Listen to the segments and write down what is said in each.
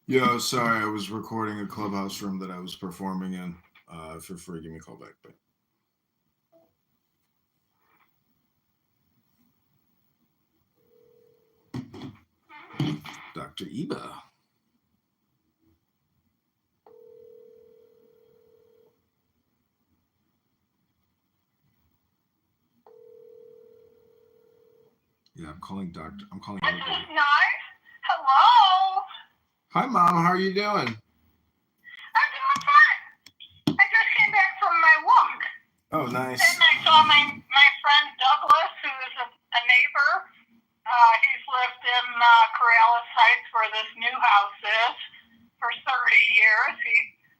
Yo, sorry, I was recording a clubhouse room that I was performing in. Feel free to give me a call back. Bye. Dr. Eba. Yeah, I'm calling Doctor. I'm calling. This is nice. Hello. Hi, Mom. How are you doing? I'm doing fine. I just came back from my walk. Oh, nice. And I saw my friend Douglas, who is a neighbor. He's lived in Corrales Heights, where this new house is, for 30 years.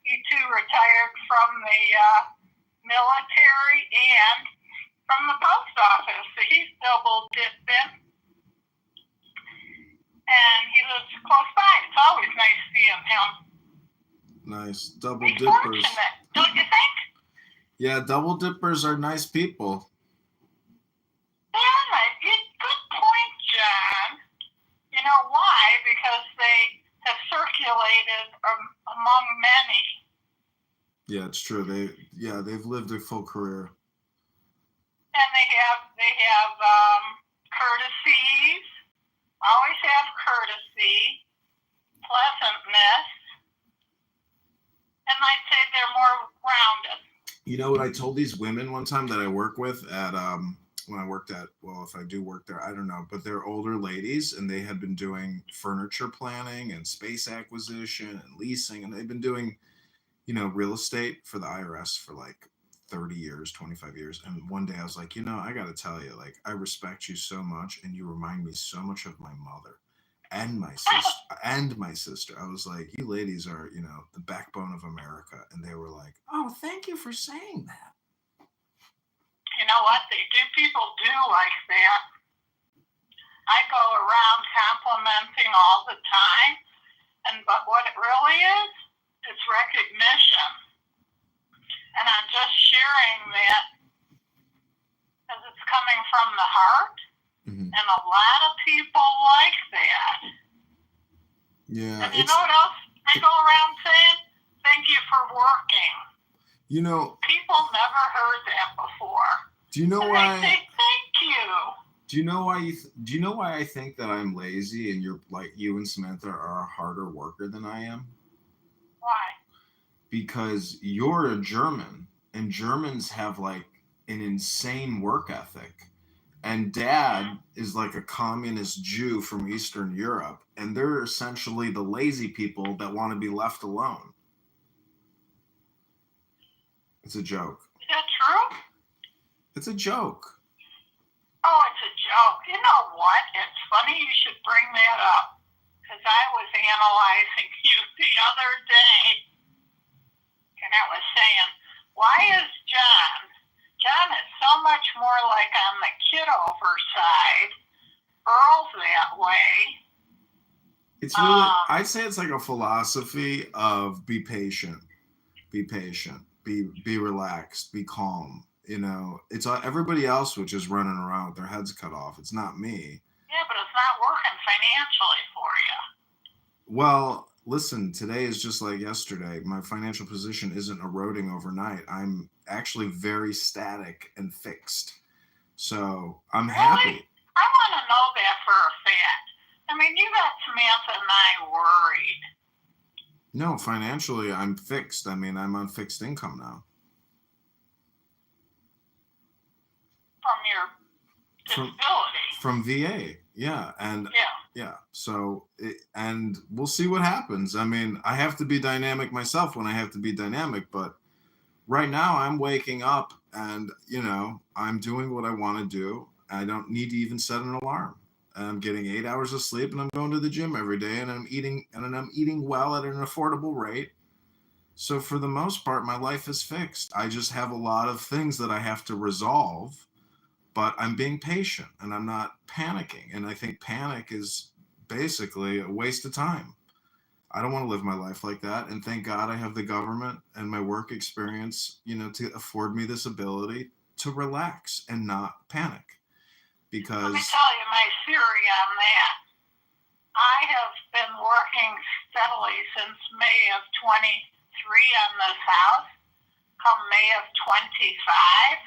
He too retired from the military and from the post office. So he's double dipping. And he lives close by. It's always nice seeing him. Nice. Double He's dippers. Fortunate, don't you think? Yeah, double dippers are nice people. Yeah, good point, John. You know why? Because they have circulated among many. Yeah, it's true. They've lived a full career. And they have courtesies. Always have courtesy, pleasantness, and I'd say they're more rounded. You know what I told these women one time that I work with at when I worked at, well, if I do work there, I don't know, but they're older ladies and they had been doing furniture planning and space acquisition and leasing, and they've been doing, real estate for the IRS for like 30 years, 25 years. And one day I was like, I got to tell you, like, I respect you so much and you remind me so much of my mother and my sister. I was like, you ladies are, the backbone of America. And they were like, oh, thank you for saying that. You know what? People do like that. I go around complimenting all the time, but what it really is, it's recognition. And I'm just sharing that as it's coming from the heart. Mm-hmm. And a lot of people like that. Yeah. And you know what else I go around saying? Thank you for working. People never heard that before. Do you know and why? They say thank you. Do you know why? Do you know why I think that I'm lazy and you're like you and Samantha are a harder worker than I am? Why? Because you're a German, and Germans have like an insane work ethic. And Dad is like a communist Jew from Eastern Europe, and they're essentially the lazy people that want to be left alone. It's a joke. Is that true? It's a joke. Oh, it's a joke. You know what? It's funny you should bring that up, because I was analyzing you the other day, and I was saying, why is John is so much more like on the Kitover side girls that way. It's really, I'd say it's like a philosophy of be patient, be relaxed, be calm. You know, it's everybody else which is running around with their heads cut off. It's not me. Yeah, but it's not working financially for you. Well, listen, today is just like yesterday. My financial position isn't eroding overnight. I'm actually very static and fixed. So I'm happy. I want to know that for a fact. I mean, you got Samantha and I worried. No, financially, I'm fixed. I mean, I'm on fixed income now. From your disability. From VA, yeah, and yeah. So, and we'll see what happens. I mean, I have to be dynamic myself when I have to be dynamic, but right now I'm waking up and, you know, I'm doing what I want to do. I don't need to even set an alarm. I'm getting 8 hours of sleep and I'm going to the gym every day and I'm eating well at an affordable rate. So for the most part, my life is fixed. I just have a lot of things that I have to resolve, but I'm being patient and I'm not panicking. And I think panic is basically a waste of time. I don't want to live my life like that. And thank God I have the government and my work experience, you know, to afford me this ability to relax and not panic. Because let me tell you my theory on that. I have been working steadily since May of 23 on this house. Come May of 25,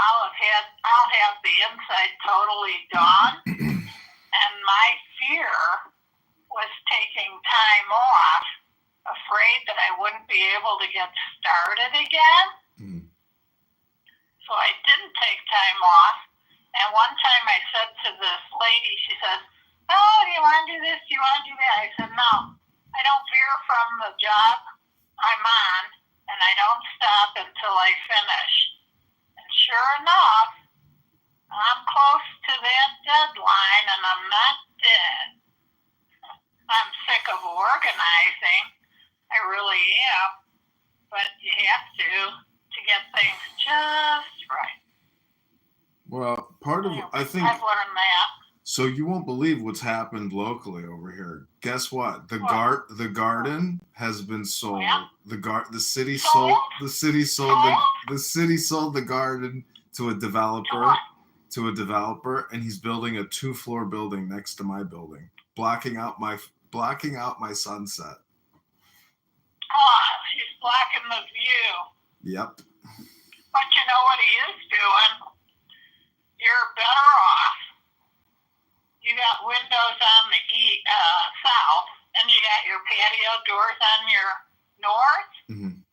I'll have the inside totally done. And my fear was taking time off, afraid that I wouldn't be able to get started again. Mm-hmm. So I didn't take time off. And one time I said to this lady, she says, "Oh, do you want to do this? Do you want to do that?" I said, "No, I don't veer from the job I'm on, and I don't stop until I finish." And sure enough, I'm close to that deadline, and I'm not dead. I'm sick of organizing. I really am. But you have to get things just right. Well, part of I think I've learned that. So you won't believe what's happened locally over here. Guess what? The garden has been sold. Yeah. The city sold the garden to a developer. And he's building a 2-floor building next to my building, blocking out my sunset. Oh, he's blocking the view. Yep. But you know what he is doing? You're better off. You got windows on the south, and you got your patio doors on your north. Mm-hmm.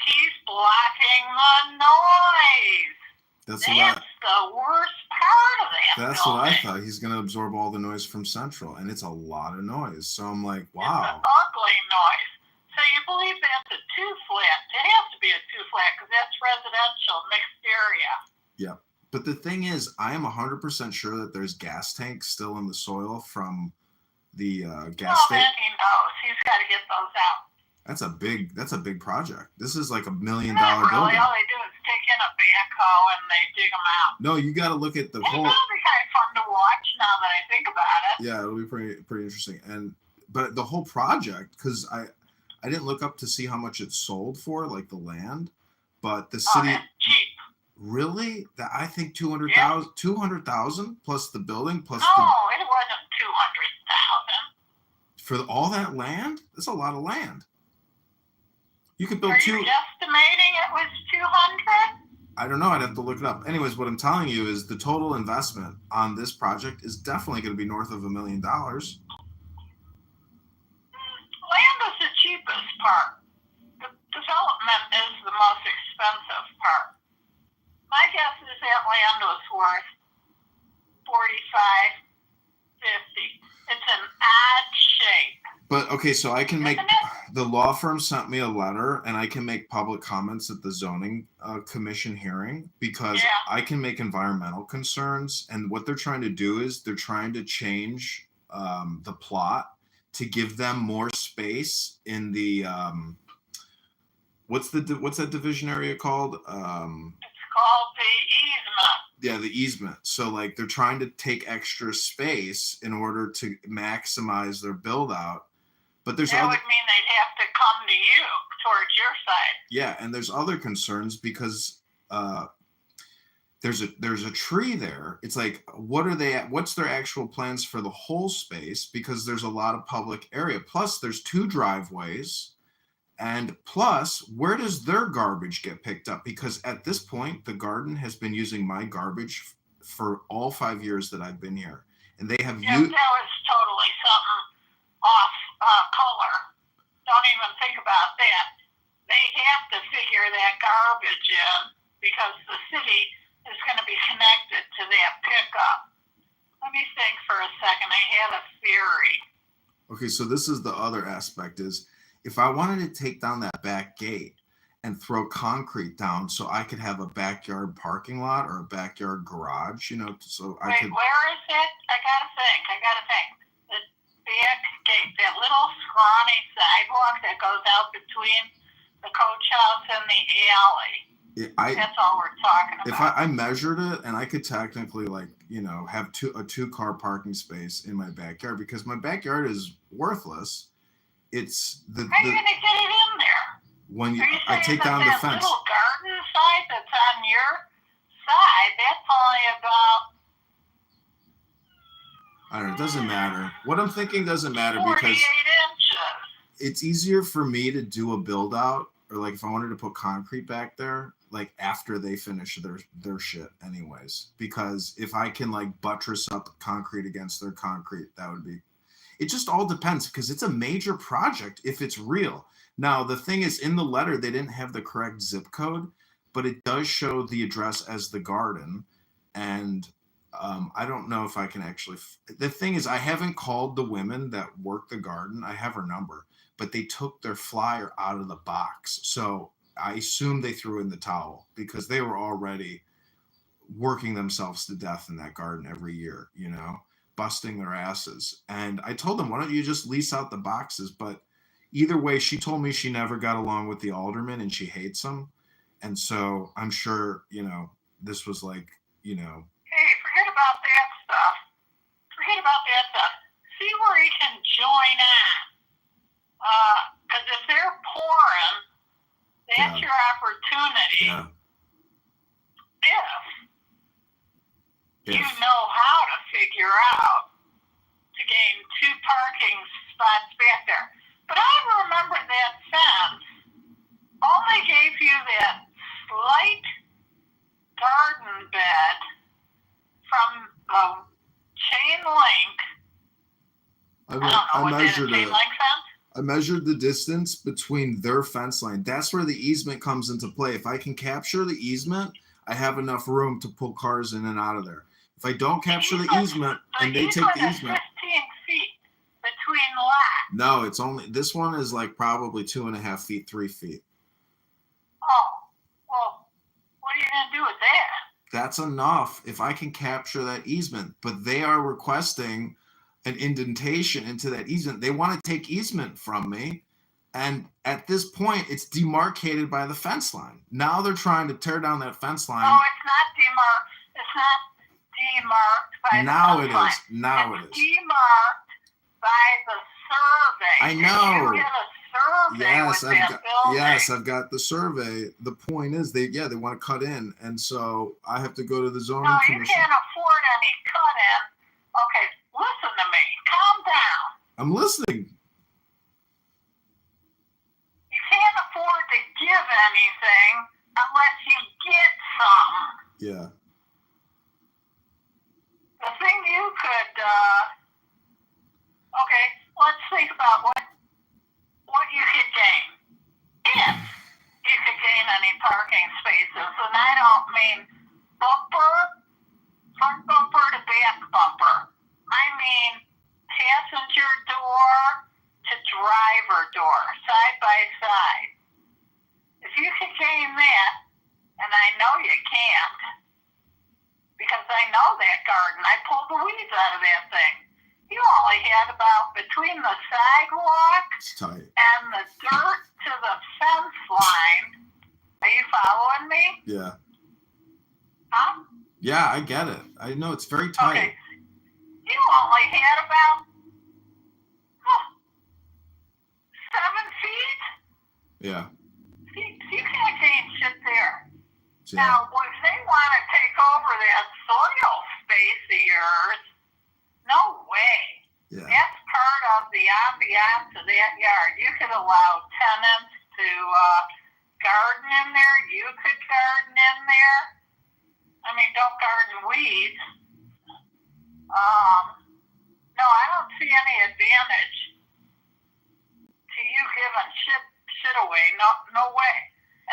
He's blocking the noise. That's the worst part of that. That's building. What I thought. He's going to absorb all the noise from Central, and it's a lot of noise. So I'm like, wow. It's an ugly noise. So you believe that's a 2-flat? It has to be a 2-flat because that's residential, mixed area. Yeah. But the thing is, I am 100% sure that there's gas tanks still in the soil from the gas station. Well, then he knows. He's got to get those out. That's a big project. This is like $1 million building. All they do is take in a backhoe and they dig them out. No, you got to look at the whole. It'll be kind of fun to watch now that I think about it. Yeah, it'll be pretty interesting. But the whole project, because I didn't look up to see how much it sold for, like the land, but the city. Cheap. Really? That I think 200,000 plus the building plus. No, it wasn't 200,000. For all that land? That's a lot of land. You could build Are you estimating it was 200? I don't know. I'd have to look it up. Anyways, what I'm telling you is the total investment on this project is definitely going to be north of $1 million. Land is the cheapest part. The development is the most expensive part. My guess is that land was worth 45, 50. It's an odd shape. But okay, so I can make the law firm sent me a letter, and I can make public comments at the zoning commission hearing because I can make environmental concerns. And what they're trying to do is they're trying to change the plot to give them more space in the what's that division area called? It's called the easement. Yeah, the easement. So like they're trying to take extra space in order to maximize their build out. But there's That other would mean they'd have to come to you towards your side. yeah, and there's other concerns because there's a tree there. It's like what are they at? What's their actual plans for the whole space? Because there's a lot of public area. Plus there's 2 driveways. And plus, where does their garbage get picked up? Because at this point, the garden has been using my garbage for all 5 years that I've been here. And they have Yeah, that was totally something off color. Don't even think about that. They have to figure that garbage in because the city is going to be connected to that pickup. Let me think for a second. I had a theory. Okay, so this is the other aspect is if I wanted to take down that back gate and throw concrete down so I could have a backyard parking lot or a backyard garage, so I could. Where is it? I gotta think. The back gate, that little scrawny sidewalk that goes out between the coach house and the alley. That's all we're talking about. If I measured it and I could technically have a 2-car parking space in my backyard because my backyard is worthless. It's How are you gonna get it in there? When I take down the fence. Little garden side that's on your side, that's only about. I don't know. It doesn't matter. What I'm thinking doesn't matter 48 because inches. it's easier for me to do a build out or like if I wanted to put concrete back there, like after they finish their shit anyways. Because if I can like buttress up concrete against their concrete, that would be. It just all depends because it's a major project if it's real. Now, the thing is, in the letter, they didn't have the correct zip code, but it does show the address as the garden. And I don't know if I can actually. The thing is, I haven't called the women that work the garden. I have her number, but they took their flyer out of the box. So I assume they threw in the towel because they were already working themselves to death in that garden every year, busting their asses. And I told them, why don't you just lease out the boxes? But either way, she told me she never got along with the alderman and she hates him. And so I'm sure, this was like, Hey, forget about that stuff. See where you can join in. Because if they're pouring, that's your opportunity. Yeah. If you know how to figure out to gain 2 parking spots back there. But I remember that fence only gave you that slight garden bed from the chain link. I measured chain link fence? I measured the distance between their fence line. That's where the easement comes into play. If I can capture the easement, I have enough room to pull cars in and out of there. If I don't capture the easement and they take the easement. 15 feet between lots. No, it's only, this one is like probably 2.5 feet, 3 feet. Oh, well, what are you going to do with that? That's enough if I can capture that easement. But they are requesting an indentation into that easement. They want to take easement from me. And at this point, it's demarcated by the fence line. Now they're trying to tear down that fence line. No, it's not demarked. It's not demarked by the fence line. Now it is. Demarked by the survey. I know. Did you get a survey Yes, I've got the survey. The point is they want to cut in, and so I have to go to the zoning commission. No, you can't afford any cut in. Okay, listen to me. Calm down. I'm listening. You can't afford to give anything unless you get some. Yeah. The thing you could, okay, let's think about what you could gain. If you could gain any parking spaces, and I don't mean front bumper to back bumper. I mean passenger door to driver door, side by side. If you could gain that, and I know you can't, because I know that garden. I pulled the weeds out of that thing. You only had about between the sidewalk and the dirt to the fence line. Are you following me? Yeah. Huh? Yeah, I get it. I know it's very tight. Okay, you only had about 7 feet. Yeah. You can't gain shit there. Yeah. Now, if they want to take over that soil space of yours, no way. Yeah. That's part of the ambiance of that yard. You could allow tenants to garden in there. You could garden in there. I mean, don't garden weeds. No, I don't see any advantage to you giving shit away. No way.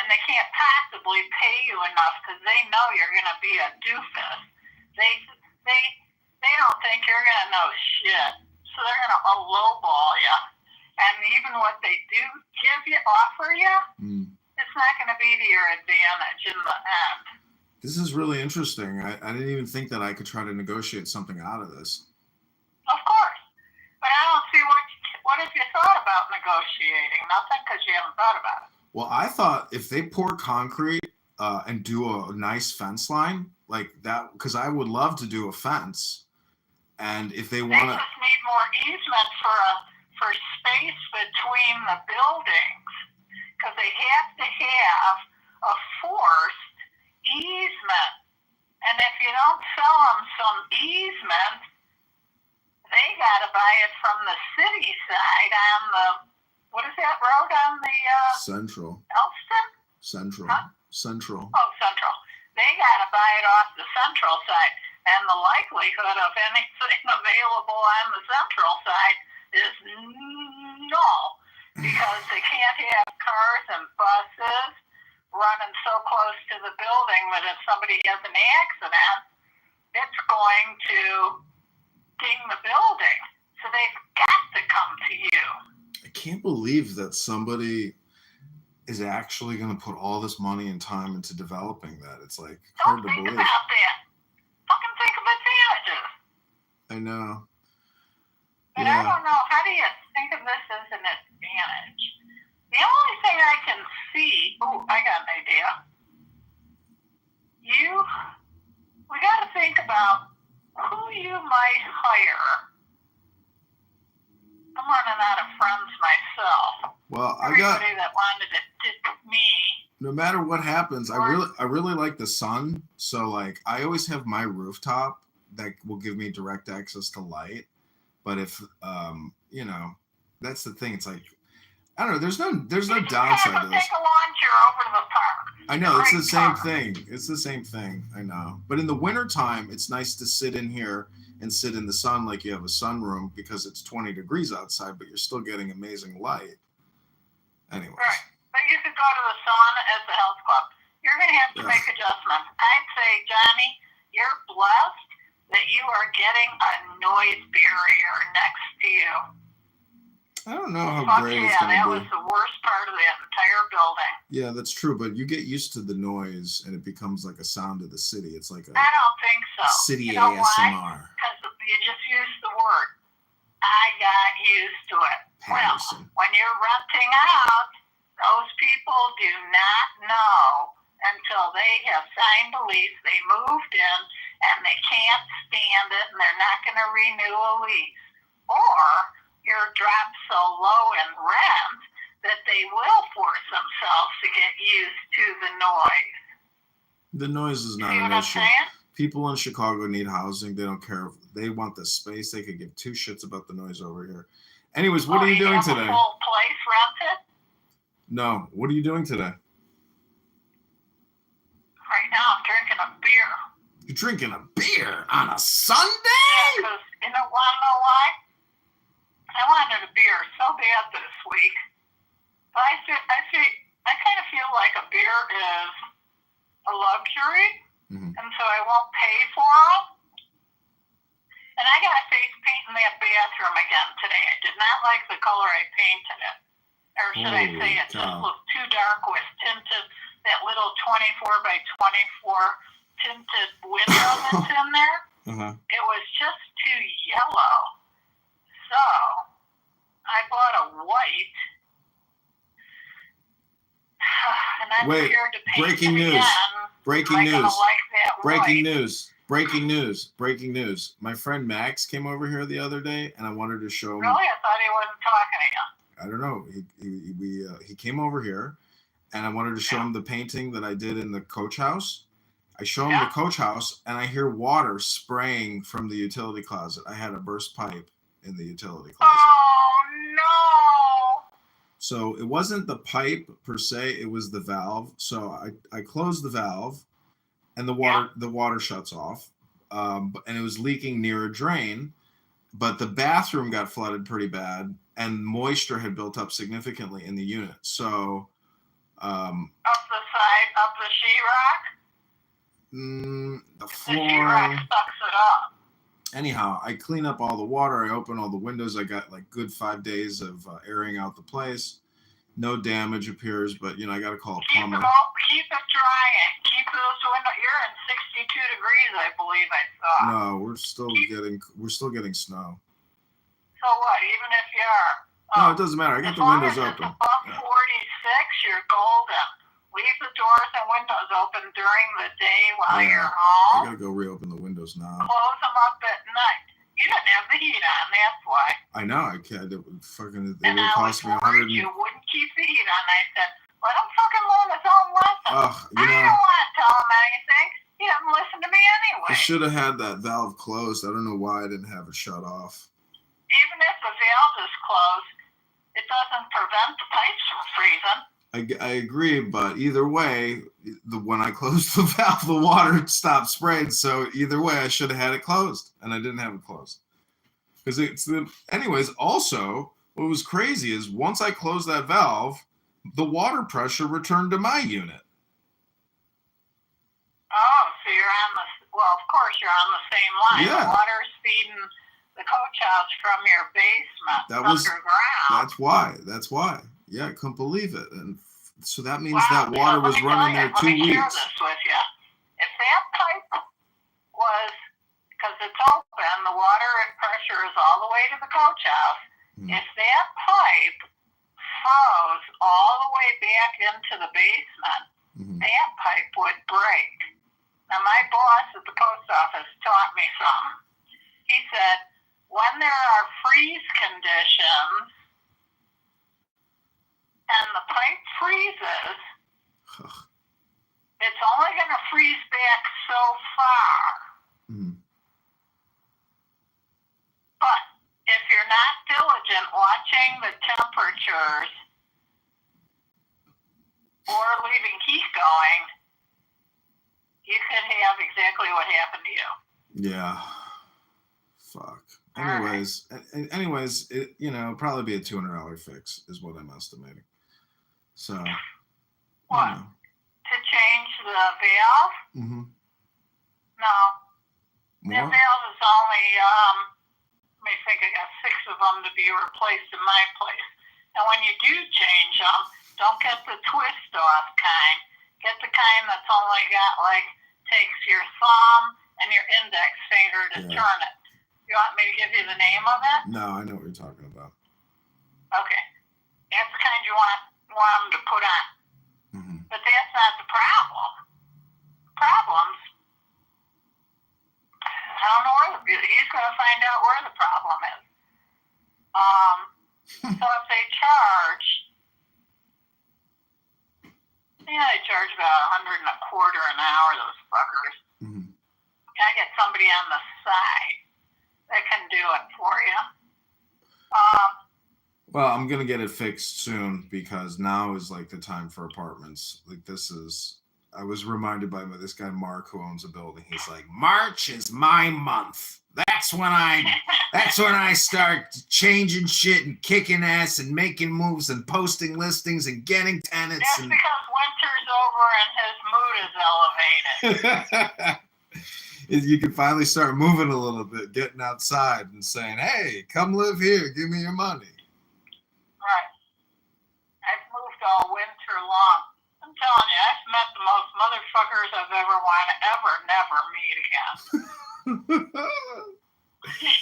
And they can't possibly pay you enough because they know you're going to be a doofus. They don't think you're going to know shit. So they're going to lowball you. And even what they do offer you, it's not going to be to your advantage in the end. This is really interesting. I didn't even think that I could try to negotiate something out of this. Of course. But I don't see what have you thought about negotiating? Nothing, because you haven't thought about it. Well, I thought if they pour concrete and do a nice fence line like that, because I would love to do a fence. And if they want to, they just need more easement for space between the buildings, because they have to have a forced easement. And if you don't sell them some easement, they got to buy it from the city side on the, what is that road on the Central. Elston? Central. Huh? Central. Oh, Central. They got to buy it off the Central side. And the likelihood of anything available on the Central side is null, because they can't have cars and buses running so close to the building that if somebody has an accident, it's going to ding the building. So they've got to come to you. I can't believe that somebody is actually going to put all this money and time into developing that. It's like hard to believe. Don't think about that. Fucking think of advantages. I know. But yeah. I don't know. How do you think of this as an advantage? The only thing I can see, I got an idea. We got to think about who you might hire. I'm running out of friends myself. Well, everybody that wanted it did me. No matter what happens, I really like the sun. So like I always have my rooftop that will give me direct access to light. But if that's the thing. It's like I don't know. There's no downside to this. Take a lawn chair over to the park. I know it's the same thing. It's the same thing. I know. But in the wintertime, it's nice to sit in here and sit in the sun like you have a sunroom because it's 20 degrees outside, but you're still getting amazing light. Anyways. Right. But you could go to the sauna as the health club. You're going to have to make adjustments. I'd say, Johnny, you're blessed that you are getting a noise barrier next to you. I don't know how great it's going to be. Yeah, that was the worst part of the entire building. Yeah, that's true. But you get used to the noise, and it becomes like a sound of the city. It's like a I don't think so. City ASMR. Because you just used the word. I got used to it. Patterson. Well, when you're renting out, those people do not know until they have signed a lease, they moved in, and they can't stand it, and they're not going to renew a lease. Or you're dropped so low in rent that they will force themselves to get used to the noise. The noise is not an issue. People in Chicago need housing. They don't care. They want the space. They could give two shits about the noise over here. Anyways, what are you doing today? A full place rented? No. What are you doing today? Right now, I'm drinking a beer. You're drinking a beer on a Sunday? Yeah, because you know why? I wanted a beer so bad this week. But I kind of feel like a beer is a luxury, and so I won't pay for them. And I got face paint in that bathroom again today. I did not like the color I painted it. Or should I say it just looked too dark with tinted, that little 24 by 24 tinted window that's in there. It was just too yellow. So I bought a white, and I'm Wait, scared to paint breaking it news. again. Breaking Am I news. gonna like that Breaking white? news. Breaking news. Breaking news. My friend Max came over here the other day, and I wanted to show him. Really? I thought he wasn't talking to you. I don't know. He came over here, and I wanted to show him the painting that I did in the coach house. I show him the coach house, and I hear water spraying from the utility closet. I had a burst pipe in the utility closet. Oh no! So it wasn't the pipe per se; it was the valve. So I closed the valve, and the water shuts off, and it was leaking near a drain. But the bathroom got flooded pretty bad, and moisture had built up significantly in the unit. So up the side of the sheetrock. The The floor. sheetrock sucks it up. Anyhow, I clean up all the water. I open all the windows. I got like good 5 days of airing out the place. No damage appears, but I got to call a plumber. Keep it drying. Keep those windows. You're in 62 degrees, I believe I saw. No, we're still getting snow. So what? Even if you are. No, it doesn't matter. I got the windows open. As long as it's above 46, you're golden. Leave the doors and windows open during the day while you're home. I gotta go reopen the windows now. Close them up at night. You didn't have the heat on, that's why. I know. I can't. It would I cost me $100. You wouldn't keep the heat on. I said, let him fucking learn his own lesson. I don't want to tell him anything. He doesn't listen to me anyway. I should have had that valve closed. I don't know why I didn't have it shut off. Even if the valve is closed, it doesn't prevent the pipes from freezing. I agree, but either way, when I closed the valve, the water stopped spraying. So either way, I should have had it closed, and I didn't have it closed. Anyways, also, what was crazy is once I closed that valve, the water pressure returned to my unit. Oh, so you're on of course you're on the same line. Yeah. The water's feeding the coach house from your basement underground. That's why. Yeah, I couldn't believe it. And so that means that water was running there 2 weeks. Let me share this with you. If that pipe was, because it's open, the water pressure is all the way to the coach house. If that pipe froze all the way back into the basement, that pipe would break. Now, my boss at the post office taught me something. He said, when there are freeze conditions and the pipe freezes, it's only going to freeze back so far. But if you're not diligent watching the temperatures or leaving heat going, you could have exactly what happened to you. Yeah. Fuck. Anyways, it probably be a $200 fix is what I'm estimating. So. What? To change the valve? No. More? The valve is only, let me think, I got 6 of them to be replaced in my place. And when you do change them, don't get the twist off kind. Get the kind that's only got takes your thumb and your index finger to turn it. You want me to give you the name of it? No, I know what you're talking about. Okay. That's the kind you want them to put on. But that's not the problem. Problems, I don't know he's going to find out where the problem is. So if they charge, they charge about $125 an hour, those fuckers. I get somebody on the side that can do it for you. Well, I'm going to get it fixed soon because now is the time for apartments. I was reminded by this guy, Mark, who owns a building. He's like, March is my month. That's when I start changing shit and kicking ass and making moves and posting listings and getting tenants. That's because winter's over and his mood is elevated. You can finally start moving a little bit, getting outside and saying, hey, come live here. Give me your money. Right. I've moved all winter long. I'm telling you, I've met the most motherfuckers I've never meet again.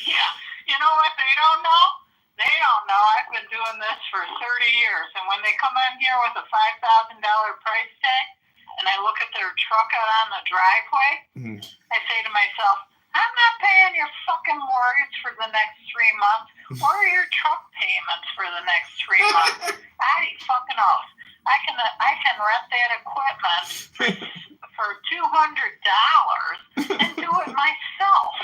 Yeah. You know what they don't know? They don't know. I've been doing this for 30 years, and when they come in here with a $5,000 price tag, and I look at their truck out on the driveway, I say to myself, I'm not paying your fucking mortgage for the next 3 months, or your truck payments for the next 3 months. I fucking oath. I can rent that equipment for $200 and do it myself.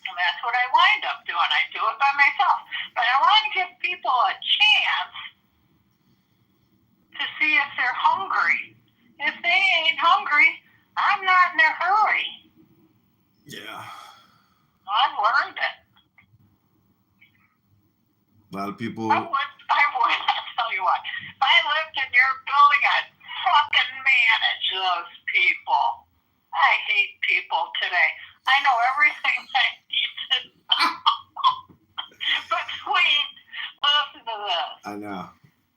And that's what I wind up doing. I do it by myself. But I want to give people a chance to see if they're hungry. If they ain't hungry, I'm not in a hurry. Yeah. I've learned it. A lot of people. I would, I'll tell you what. If I lived in your building, I'd fucking manage those people. I hate people today. I know everything I need to know. Between, listen to this. I know.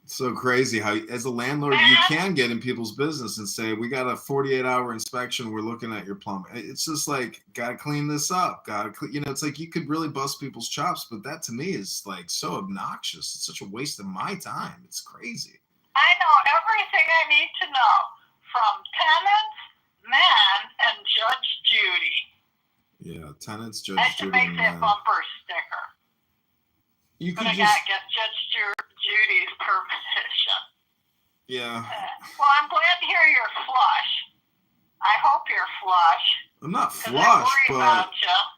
It's so crazy how, as a landlord, you can get in people's business and say, we got a 48-hour inspection. We're looking at your plumbing. It's just like, got to clean this up. It's like you could really bust people's chops, but that to me is like so obnoxious. It's such a waste of my time. It's crazy. I know everything I need to know from tenants, men, and Judge Judy. Yeah, tenants, Judge I should Judy, make that bumper sticker. You but could I gotta get Judge Judy's permission. Yeah. Well, I'm glad to hear you're flush. I hope you're flush. I'm not flush, but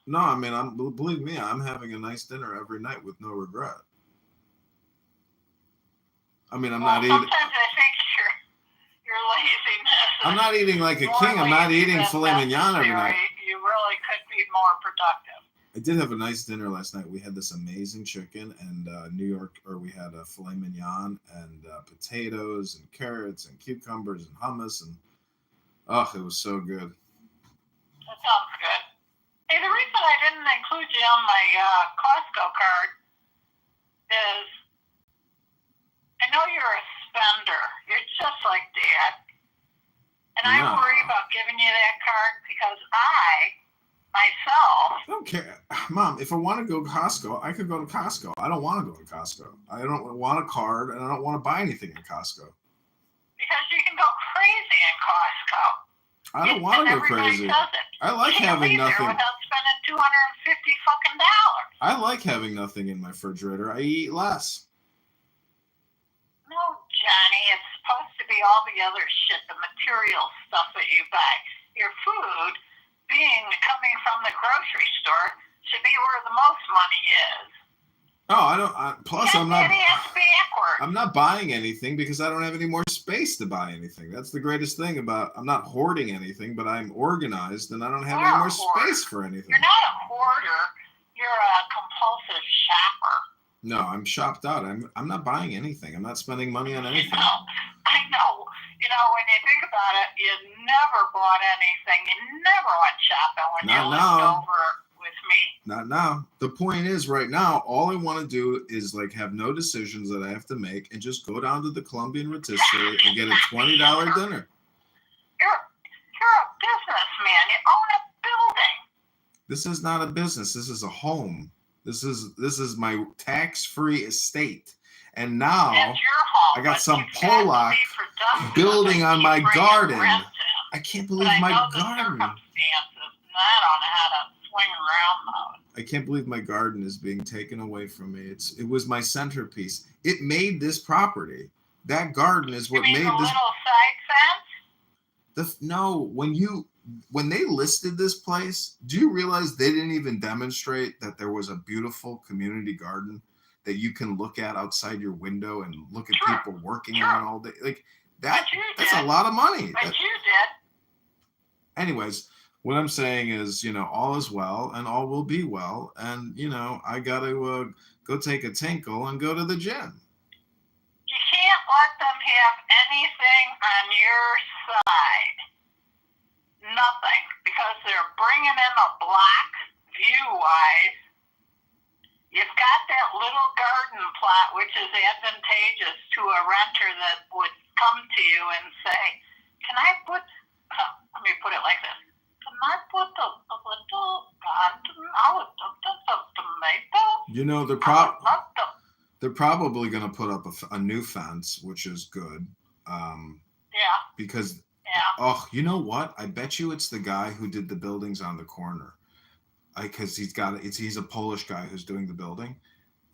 no, I mean, believe me, I'm having a nice dinner every night with no regret. I mean, I'm not eating. Sometimes I think your laziness. I'm not eating like a king. I'm not eating filet mignon every night. You really could be more productive. I did have a nice dinner last night. We had this amazing chicken and we had a filet mignon and potatoes and carrots and cucumbers and hummus and it was so good. That sounds good. Hey, the reason I didn't include you on my Costco card is I know you're a spender. You're just like Dad. And I worry about giving you that card because myself. I don't care. Mom, if I want to go to Costco, I could go to Costco. I don't want to go to Costco. I don't want a card, and I don't want to buy anything in Costco. Because you can go crazy in Costco. I don't want to go crazy. I like having nothing. Without spending $250 fucking dollars. I like having nothing in my refrigerator. I eat less. No, Johnny, it's supposed to be all the other shit, the material stuff that you buy. Your food, coming from the grocery store, should be where the most money is. Oh, I don't. Plus, I'm not. Backwards. I'm not buying anything because I don't have any more space to buy anything. That's the greatest thing about. I'm not hoarding anything, but I'm organized and I don't have any more space for anything. You're not a hoarder. You're a compulsive shopper. No, I'm shopped out. I'm not buying anything. I'm not spending money on anything. I know. When you think about it, you never bought anything. You never went shopping when you lived over with me. Not now. The point is, right now, all I want to do is have no decisions that I have to make and just go down to the Colombian Rotisserie and get a $20 dinner. You're a businessman. You own a building. This is not a business. This is a home. This is my tax-free estate. And now I got some Pollock building on my garden. I can't believe my garden. I can't believe my garden is being taken away from me. It was my centerpiece. It made this property. That garden is what made this. The little side fence? No, when they listed this place, do you realize they didn't even demonstrate that there was a beautiful community garden that you can look at outside your window and look at people working on all day? Like that, that's a lot of money. But you did. Anyways, what I'm saying is, all is well and all will be well. And, I got to go take a tinkle and go to the gym. You can't let them have anything on your side. Nothing. Because they're bringing in a block view-wise. You've got that little garden plot, which is advantageous to a renter that would come to you and say, can I put, let me put it like this. Can I put a little garden out of the tomato? The I would love to They're probably going to put up a new fence, which is good. Yeah. Because, Yeah. oh, you know what? I bet you it's the guy who did the buildings on the corner. Because he's a Polish guy who's doing the building.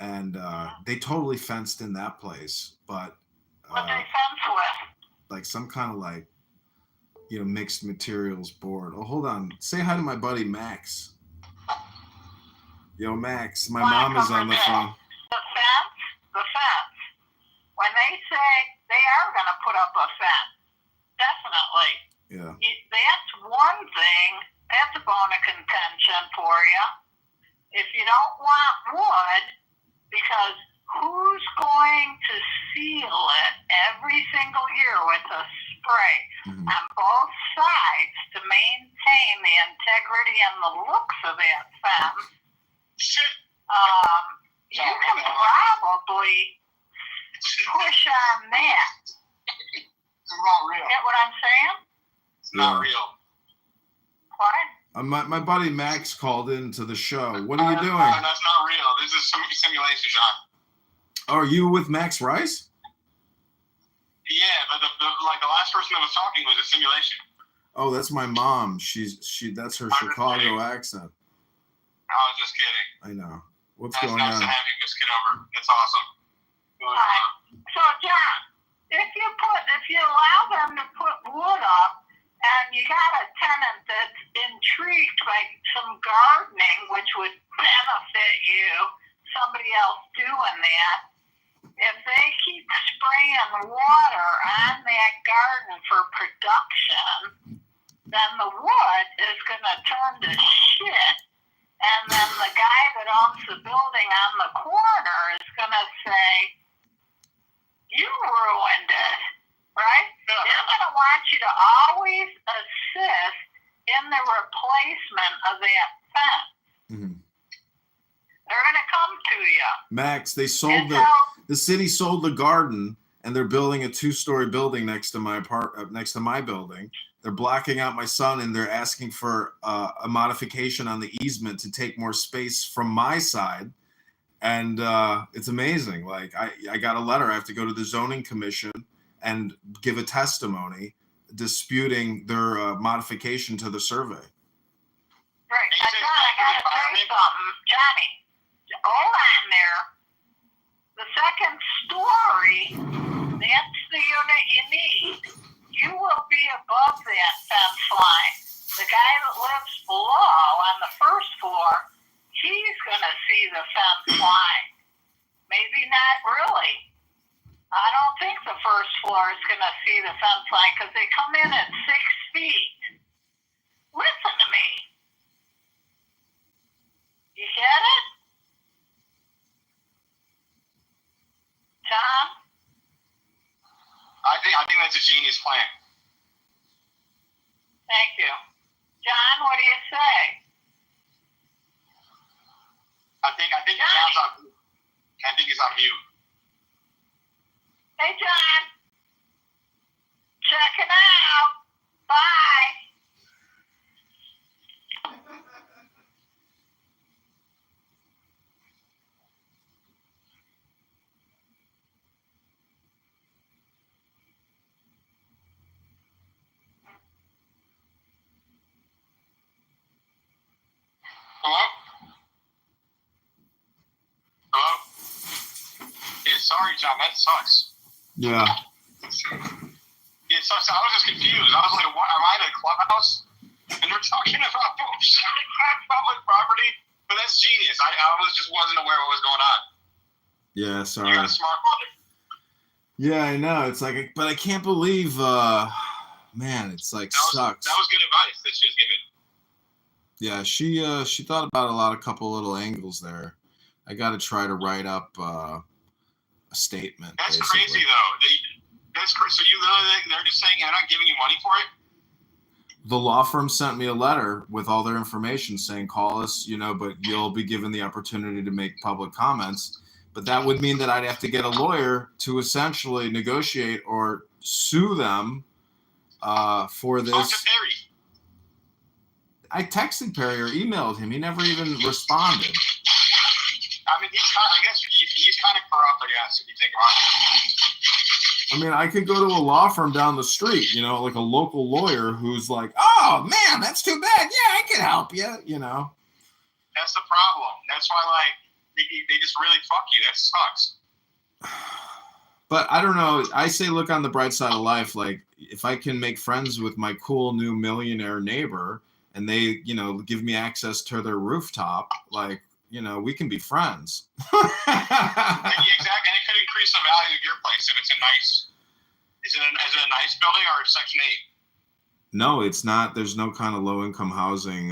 And they totally fenced in that place. But what they fence with? Like some kind of like, mixed materials board. Oh, hold on. Say hi to my buddy Max. Yo, Max, my mom is on the phone. The fence. When they say they are going to put up a fence, definitely. Yeah. That's one thing. That's a bone of contention for you. If you don't want wood, because who's going to seal it every single year with a spray on both sides to maintain the integrity and the looks of that fence? You can probably push on that. It's not real. Get what I'm saying? It's not real. What? My buddy Max called into the show. What are you doing? That's not real. This is simulation, John. Oh, are you with Max Rice? Yeah, but the last person that was talking was a simulation. Oh, that's my mom. That's her Chicago accent. I was just kidding. I know. What's That's going nice on? to have you, Miss Kitover. That's awesome. So, John, if you allow them to put wood up, and you got a tenant that's intrigued by some gardening, which would benefit you, somebody else doing that, if they keep spraying water on that garden for production, then the wood is going to turn to shit. And then the guy that owns the building on the corner is going to say, you ruined it, right? They're going to want you to always assist in the replacement of that fence. Mm-hmm. They're going to come to you. Max, the city sold the garden, and they're building a 2-story building next to my building. They're blocking out my son, and they're asking for a modification on the easement to take more space from my side. And it's amazing. Like I got a letter. I have to go to the zoning commission and give a testimony disputing their modification to the survey. Right. I got to tell you something, Johnny. Hold on there. The second story, that's the unit you need. You will be above that fence line. The guy that lives below on the first floor, he's going to see the fence line. Maybe not really. I don't think the first floor is going to see the fence line because they come in at 6 feet. Listen to me. You get it? Tom? I think that's a genius plan. Thank you. John, what do you say? I think John's on. I think he's on mute. Hey, John. Check it out. Bye. Hello? Hello? Yeah, sorry, John. That sucks. Yeah. Yeah, it sucks. I was just confused. I was like, what? Am I in a clubhouse? And they're talking about public property? But that's genius. I wasn't aware what was going on. Yeah, sorry. You got a smart mother. Yeah, I know. It's like, but I can't believe, man, it's like sucks. That was good advice that she was giving. Yeah, she thought about a couple little angles there. I got to try to write up a statement. That's basically. crazy, though. That's crazy. So they're just saying they're not giving you money for it? The law firm sent me a letter with all their information saying, call us, but you'll be given the opportunity to make public comments. But that would mean that I'd have to get a lawyer to essentially negotiate or sue them for this. Talk to Perry. I texted Perry or emailed him. He never even responded. I mean, he's I guess he's kind of corrupt, I guess, if you think about it. I mean, I could go to a law firm down the street, you know, like a local lawyer who's like, oh, man, that's too bad. Yeah, I can help you, you know. That's the problem. That's why, like, they just really fuck you. That sucks. But I don't know. I say look on the bright side of life. Like, if I can make friends with my cool new millionaire neighbor and they, you know, give me access to their rooftop, like, you know, we can be friends. Yeah, exactly. And it could increase the value of your place if it's a nice. Is it a nice building or Section 8? No, it's not. There's no kind of low-income housing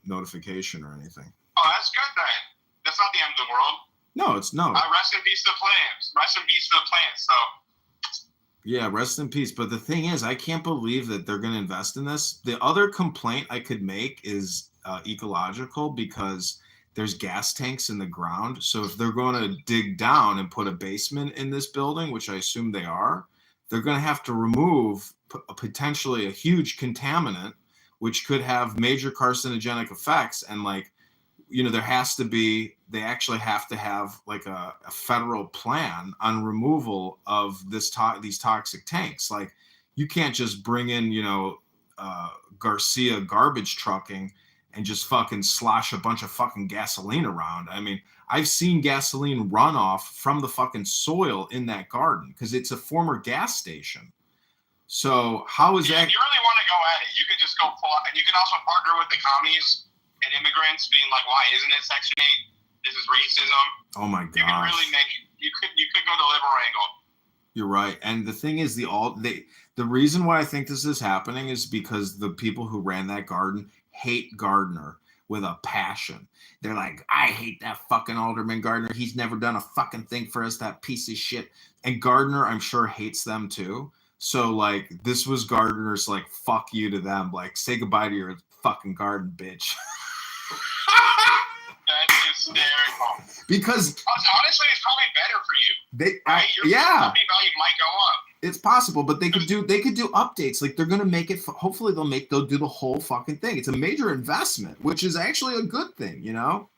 notification or anything. Oh, that's good then. That's not the end of the world. No, it's no. Rest in peace to the plants. Rest in peace to the plants. So. Yeah, rest in peace. But the thing is, I can't believe that they're going to invest in this. The other complaint I could make is ecological, because there's gas tanks in the ground. So if they're going to dig down and put a basement in this building, which I assume they are, they're going to have to remove potentially a huge contaminant, which could have major carcinogenic effects. And like, you know, they actually have to have like a federal plan on removal of these toxic tanks. Like, you can't just bring in, you know, Garcia garbage trucking and just fucking slosh a bunch of fucking gasoline around. I mean, I've seen gasoline runoff from the fucking soil in that garden because it's a former gas station. So how is that? If you really want to go at it, you could just go pull out, and you can also partner with the commies and immigrants, being like, "Why isn't it Section 8? This is racism." Oh my gosh. You can really you could go the liberal angle. You're right. And the thing is, the reason why I think this is happening is because the people who ran that garden hate Gardner with a passion. They're like, I hate that fucking Alderman Gardner. He's never done a fucking thing for us, that piece of shit. And Gardner, I'm sure, hates them too. So like, this was Gardner's like, fuck you to them. Like, say goodbye to your fucking garden, bitch. That's hysterical. Because honestly, it's probably better for you. Your property value might go up. It's possible, but they could do updates. Like, they're gonna make it. Hopefully, they'll do the whole fucking thing. It's a major investment, which is actually a good thing, you know.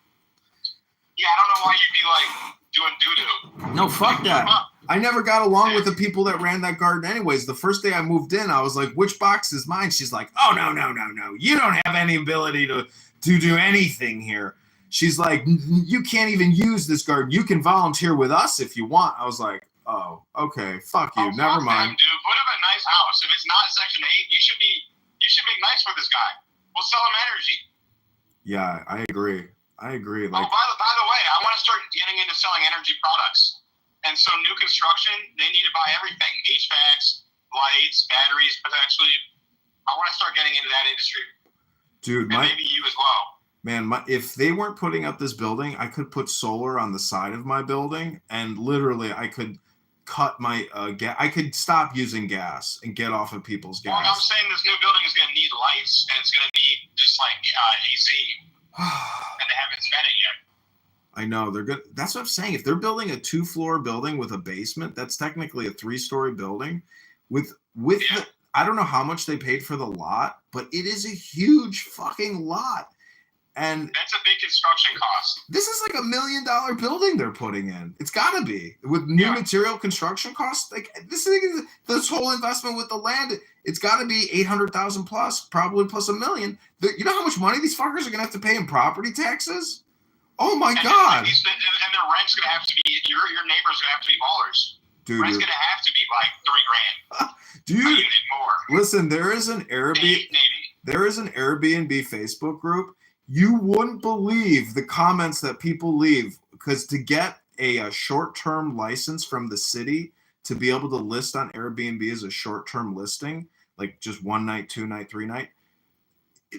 Yeah, I don't know why you'd be like doing doo-doo. No, fuck that. I never got along with the people that ran that garden anyways. The first day I moved in, I was like, which box is mine? She's like, oh, no. You don't have any ability to do anything here. She's like, you can't even use this garden. You can volunteer with us if you want. I was like, oh, okay, fuck you. Never mind. Them, dude. Put him a nice house. If it's not Section 8, you should be nice for this guy. We'll sell him energy. Yeah, I agree. Like, by the way, I want to start getting into selling energy products. And so new construction, they need to buy everything. HVACs, lights, batteries, potentially. I want to start getting into that industry. Dude, and maybe you as well. Man, if they weren't putting up this building, I could put solar on the side of my building, and literally I could cut my I could stop using gas and get off of people's gas. Well, I'm saying this new building is going to need lights, and it's going to need just like AC, and they haven't spent it yet. I know they're good. That's what I'm saying. If they're building a 2-floor building with a basement, that's technically a 3-story building. With I don't know how much they paid for the lot, but it is a huge fucking lot. And that's a big construction cost. This is like $1 million building they're putting in. It's got to be with new material construction costs. Like this whole investment with the land, it's got to be $800,000 plus, probably plus $1 million. You know how much money these fuckers are gonna have to pay in property taxes? Oh my god! And their rent's gonna have to be your neighbors gonna have to be ballers. Dude, rent's gonna have to be like $3,000. Dude, a unit more. Listen, there is an Airbnb Facebook group. You wouldn't believe the comments that people leave, because to get a short-term license from the city to be able to list on Airbnb as a short-term listing, like just 1 night, 2 night, 3 night,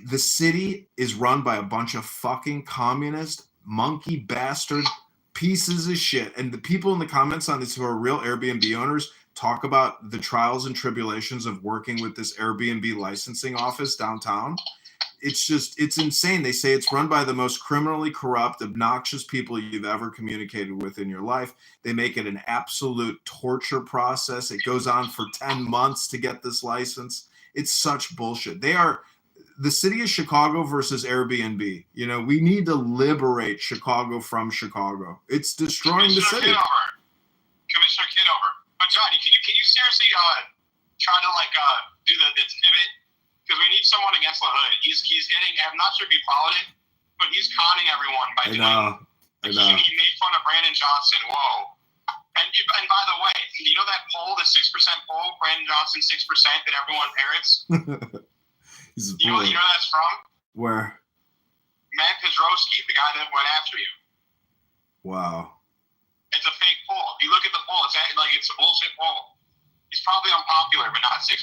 the city is run by a bunch of fucking communist, monkey bastard pieces of shit. And the people in the comments on this who are real Airbnb owners talk about the trials and tribulations of working with this Airbnb licensing office downtown. It's insane. They say it's run by the most criminally corrupt, obnoxious people you've ever communicated with in your life. They make it an absolute torture process. It goes on for 10 months to get this license. It's such bullshit. the city of Chicago versus Airbnb. You know, we need to liberate Chicago from Chicago. It's destroying the city. Commissioner Kitover. But John, can you seriously try to do the pivot? Because we need someone against the hood. He's getting. I'm not sure if you followed it, but he's conning everyone by I know. He made fun of Brandon Johnson. Whoa. And by the way, you know that poll, the 6% poll, Brandon Johnson 6% that everyone parrots? You know where that's from? Where? Matt Pedrowski, the guy that went after you. Wow. It's a fake poll. If you look at the poll, it's a bullshit poll. He's probably unpopular, but not 6%.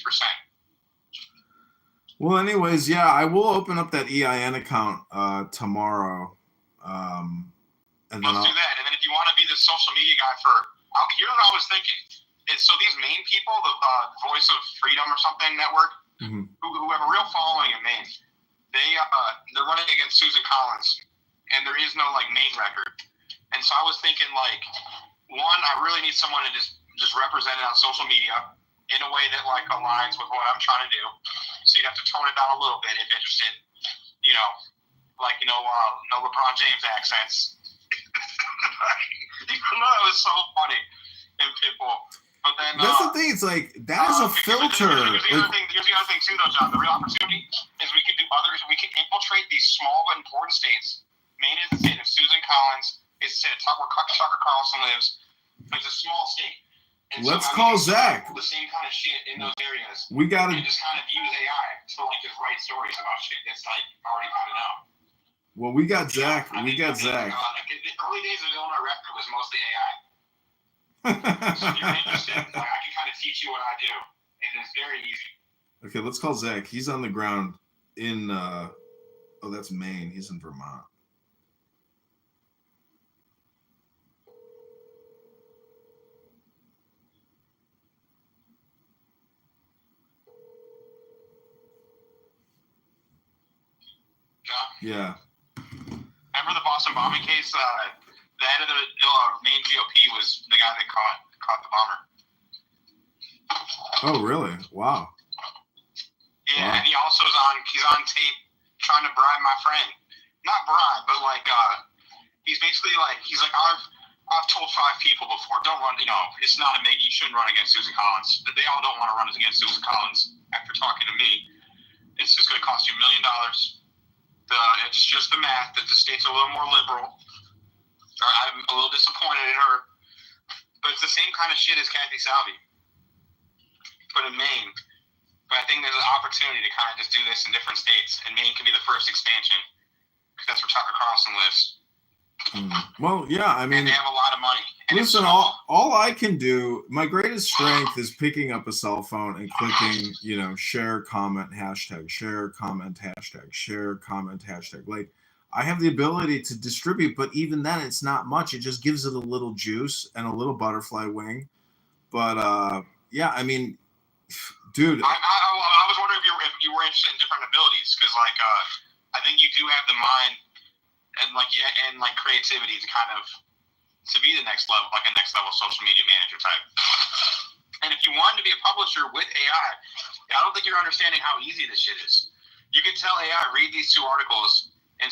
Well, anyways, yeah, I will open up that EIN account tomorrow. And then Let's do that. And then if you want to be the social media guy here's what I was thinking. So these Maine people, the Voice of Freedom or something network, who have a real following in Maine, they're running against Susan Collins, and there is no Maine record. And so I was thinking one, I really need someone to just represent it on social media in a way that aligns with what I'm trying to do. So you'd have to tone it down a little bit if interested. No LeBron James accents. Even though it was so funny in Pitbull. But then that's the thing. It's that is a filter. Here's the other thing too, though, John. The real opportunity is we can do others. We can infiltrate these small but important states. Maine is the state of Susan Collins. It's the state of Tucker Carlson lives. It's a small state. And let's call Zach. The same kind of shit in those areas. We gotta just kind of use AI to just write stories about shit that's already kind of known. Well, we got Zach. We got Zach. The early days of Illinois Record was mostly AI. So if you're interested, I can kind of teach you what I do. And it's very easy. Okay, let's call Zach. He's on the ground in that's Maine. He's in Vermont. Yeah. Remember the Boston bombing case? The head of the Maine GOP was the guy that caught the bomber. Oh, really? Wow. Yeah, wow. And he also he's on tape trying to bribe my friend. Not bribe, but he's basically I've told 5 people before, don't run, it's not you shouldn't run against Susan Collins. They all don't want to run against Susan Collins after talking to me. It's just going to cost you $1 million. It's just the math that the state's a little more liberal. I'm a little disappointed in her. But it's the same kind of shit as Kathy Salvi. But in Maine. But I think there's an opportunity to kind of just do this in different states. And Maine can be the first expansion. Because that's where Tucker Carlson lives. Well, yeah, I mean, and they have a lot of money. And listen, all I can do, my greatest strength is picking up a cell phone and clicking, share, comment, hashtag, share, comment, hashtag, share, comment, hashtag. I have the ability to distribute, but even then, it's not much. It just gives it a little juice and a little butterfly wing. But yeah, I mean, dude, I was wondering if you were interested in different abilities, because I think you do have the mind and creativity to kind of to be the next level, a next level social media manager type. And if you wanted to be a publisher with AI, I don't think you're understanding how easy this shit is. You can tell AI, read these 2 articles, and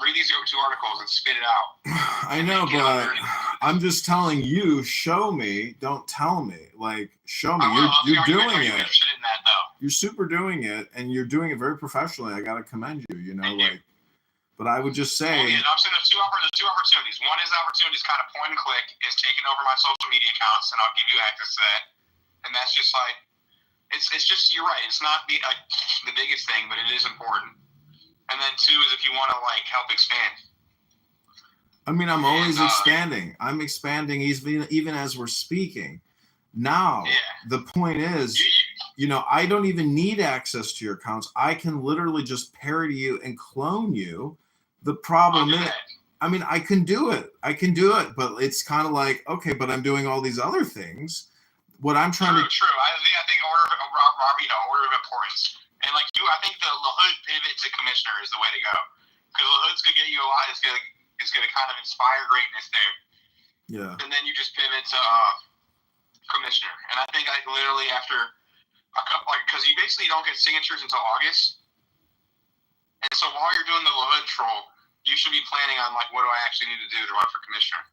read these 2 articles and spit it out. I know, but I'm just telling you, show me, don't tell me. Show me. You're doing it. Are you interested in that, though? You're super doing it, and you're doing it very professionally. I got to commend you, But I would just say... I'm saying there's 2 opportunities. One is kind of point and click, is taking over my social media accounts, and I'll give you access to that. And that's just it's just, you're right. It's not the biggest thing, but it is important. And then 2 is if you want to help expand. I mean, I'm always expanding. I'm expanding even as we're speaking. Now, the point is, I don't even need access to your accounts. I can literally just parody you and clone you. The problem is, I mean, I can do it, but it's kind of okay, but I'm doing all these other things. What I'm trying to... True. I think order of importance. And I think the hood pivot to commissioner is the way to go. Because the hood's going to get you a lot. It's going to kind of inspire greatness there. Yeah. And then you just pivot to commissioner. And I think literally after because you basically don't get signatures until August. And so while you're doing the La Hood troll, you should be planning on like, what do I actually need to do to run for commissioner?